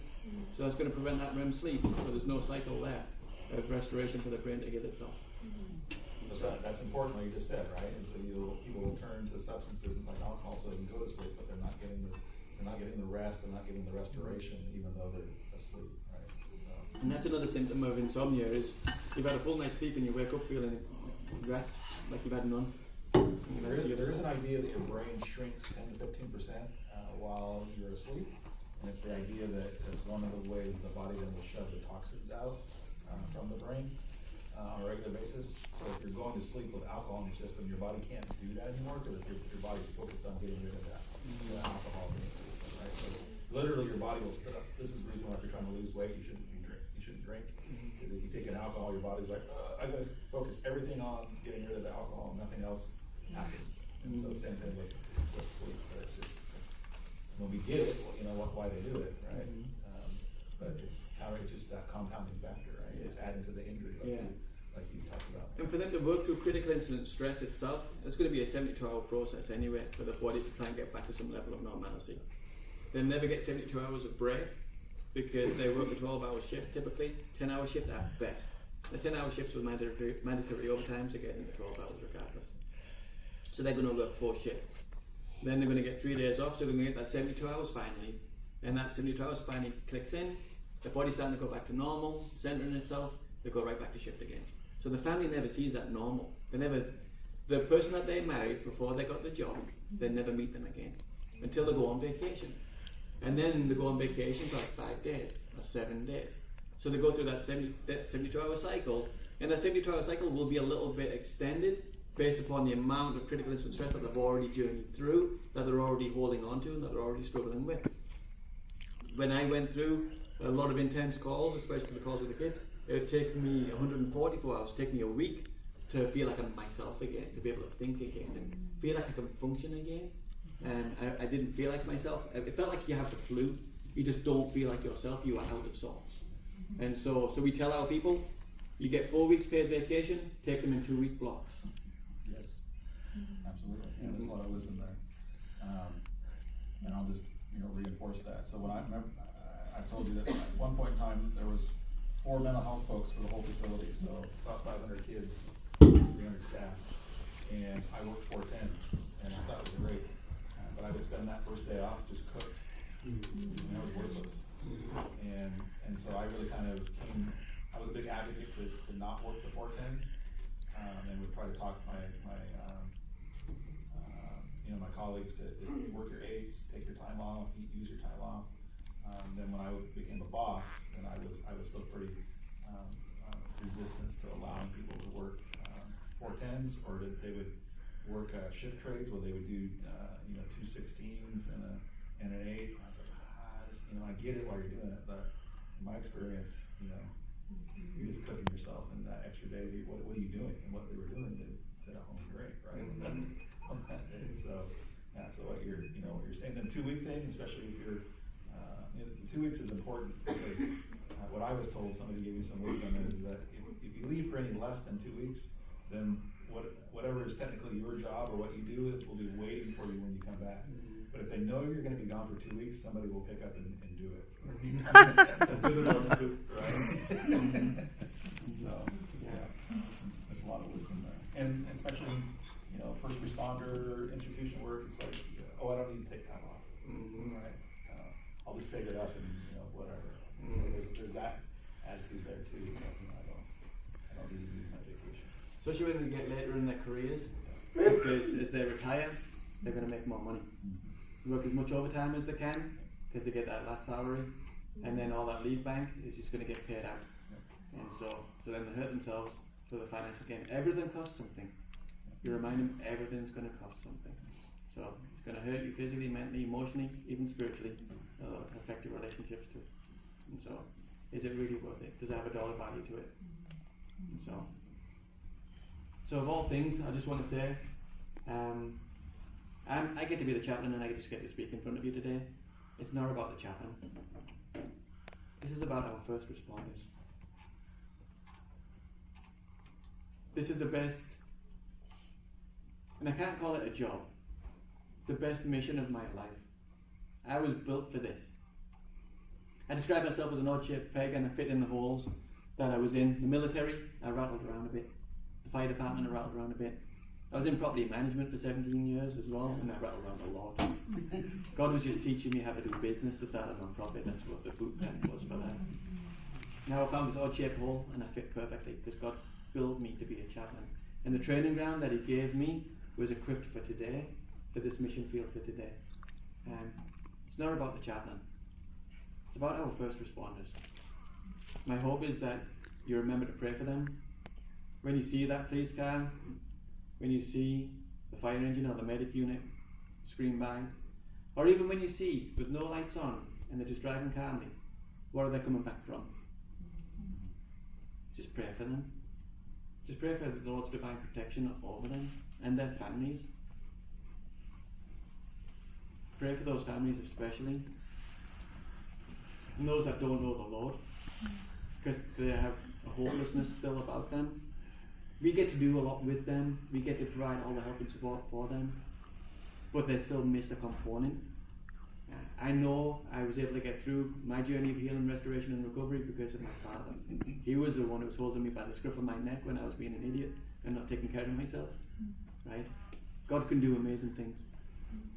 So it's going to prevent that REM sleep. So there's no cycle there of restoration for the brain to heal itself. So that's important what you just said, right? And so people will turn to substances like alcohol so they can go to sleep, but they're not getting the rest, they're not getting the restoration even though they're asleep, right? So. And that's another symptom of insomnia is you've had a full night's sleep and you wake up feeling wrecked, like you've had none. There is an idea that your brain shrinks 10 to 15% while you're asleep, and it's the idea that it's one of the ways the body then will shove the toxins out from the brain on a regular basis. So if you're going to sleep with alcohol in your system, your body can't do that anymore because your body's focused on getting rid of that the alcohol in the system, right? So literally your body will stop. This is the reason why if you're trying to lose weight, you shouldn't drink. Because if you take an alcohol, your body's like, I gotta focus everything on getting rid of the alcohol and nothing else happens. And so same thing with sleep, but it's when we get it, you know why they do it, right? But it's just that compounding factor, right? It's adding to the injury, like you talked about. And for them to work through critical incident stress itself, it's going to be a 72-hour process anyway for the body to try and get back to some level of normalcy. They'll never get 72 hours of break because they work a 12-hour shift typically, 10-hour shift at best. The 10-hour shifts with mandatory overtime, so getting the 12 hours regardless. So they're going to work 4 shifts. Then they're going to get 3 days off, so they're going to get that 72 hours finally. And that 72 hours finally clicks in, the body's starting to go back to normal, centering itself, they go right back to shift again. So the family never sees that normal. The person that they married before they got the job, they never meet them again until they go on vacation. And then they go on vacation for like 5 days or 7 days. So they go through that 72-hour cycle, and that 72-hour cycle will be a little bit extended based upon the amount of critical incident stress that they've already journeyed through, that they're already holding on to, and that they're already struggling with. When I went through a lot of intense calls, especially the calls with the kids, it would take me 144 hours, take me a week to feel like I'm myself again, to be able to think again, and feel like I can function again. And I didn't feel like myself. It felt like you have the flu. You just don't feel like yourself. You are out of sorts. And so we tell our people, you get 4 weeks paid vacation, take them in 2-week blocks. Yes, absolutely. And there's a lot of wisdom there. And I'll just reinforce that. So when I remember, I told you that at one point in time there was 4 mental health folks for the whole facility. So about 500 kids, 300 staff, and I worked 4 tens, and I thought it was great. But I would spend that first day off just cook. And I was worthless. And so I really kind of I was a big advocate to not work the 4 tens, and would try to talk my my colleagues to just work your 8s, take your time off, use your time off. Then when I became a boss, then I was still pretty resistant to allowing people to work 4 tens, or that they would work shift trades where they would do 2 16s and an 8. I was like, I get it while you're doing it, but in my experience, you're just cooking yourself, and that extra days, what are you doing? And what they were doing is at home great, right? On that day. So what you're saying, then 2-week thing, especially if you're the 2 weeks is important because what I was told, somebody gave me some wisdom, is that if you leave for any less than 2 weeks, then whatever is technically your job or what you do, it will be waiting for you when you come back. But if they know you're going to be gone for 2 weeks, somebody will pick up and do it. Right? So, there's a lot of wisdom there. And especially, first responder, institution work, it's like, I don't need to take time off. Right? I'll just save it up and, whatever. So there's that attitude there too. I don't need to use my vacation. Especially when they get later in their careers, because as they retire, they're going to make more money. Work as much overtime as they can, because they get that last salary, and then all that leave bank is just going to get paid out. And so then they hurt themselves for the financial gain. Everything costs something. You remind them everything's going to cost something. So it's going to hurt you physically, mentally, emotionally, even spiritually. It'll affect your relationships too. And so, is it really worth it? Does it have a dollar value to it? And so of all things, I just want to say, I get to be the chaplain and I just get to speak in front of you today. It's not about the chaplain. This is about our first responders. This is the best, and I can't call it a job, it's the best mission of my life. I was built for this. I describe myself as an odd-shaped peg and I fit in the holes that I was in. The military, I rattled around a bit. The fire department, I rattled around a bit. I was in property management for 17 years as well, and I rattled around a lot. God was just teaching me how to do business to start a non-profit. That's what the boot camp was for that. Now I found this odd-shaped hole, and I fit perfectly because God built me to be a chaplain. And the training ground that He gave me was equipped for today, for this mission field for today. It's not about the chaplain. It's about our first responders. My hope is that you remember to pray for them. When you see that police car, when you see the fire engine or the medic unit scream by, or even when you see with no lights on and they're just driving calmly, where are they coming back from? Just pray for them. Just pray for the Lord's divine protection over them and their families. Pray for those families especially, and those that don't know the Lord, because they have a hopelessness still about them. We get to do a lot with them, we get to provide all the help and support for them, but they still miss a component. I know I was able to get through my journey of healing, restoration and recovery because of my father. He was the one who was holding me by the scruff of my neck when I was being an idiot and not taking care of myself. Right? God can do amazing things.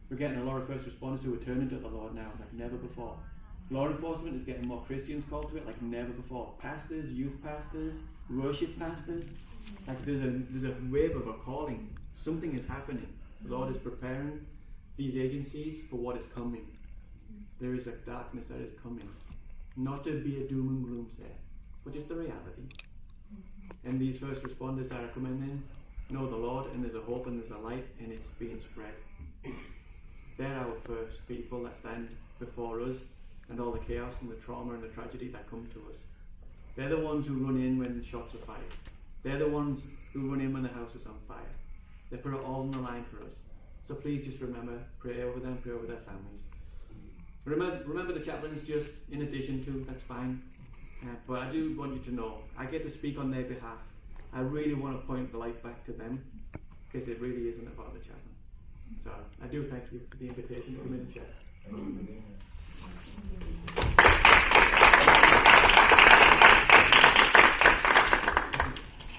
We're getting a lot of first responders who are turning to the Lord now like never before. Law enforcement is getting more Christians called to it like never before. Pastors, youth pastors, worship pastors. Like there's a wave of a calling. Something is happening. The Lord is preparing these agencies for what is coming. There is a darkness that is coming. Not to be a doom and gloom set, but just the reality. And these first responders that are coming in know the Lord, and there's a hope and there's a light, and it's being spread. They're our first people that stand before us and all the chaos and the trauma and the tragedy that come to us. They're the ones who run in when the shots are fired. They're the ones who run in when the house is on fire. They put it all on the line for us. So please just remember, pray over them, pray over their families. Remember the chaplains just in addition to, that's fine. But I do want you to know, I get to speak on their behalf. I really want to point the light back to them, because it really isn't about the chaplain. So I do thank you for the invitation to come in and share. Thank you for being here.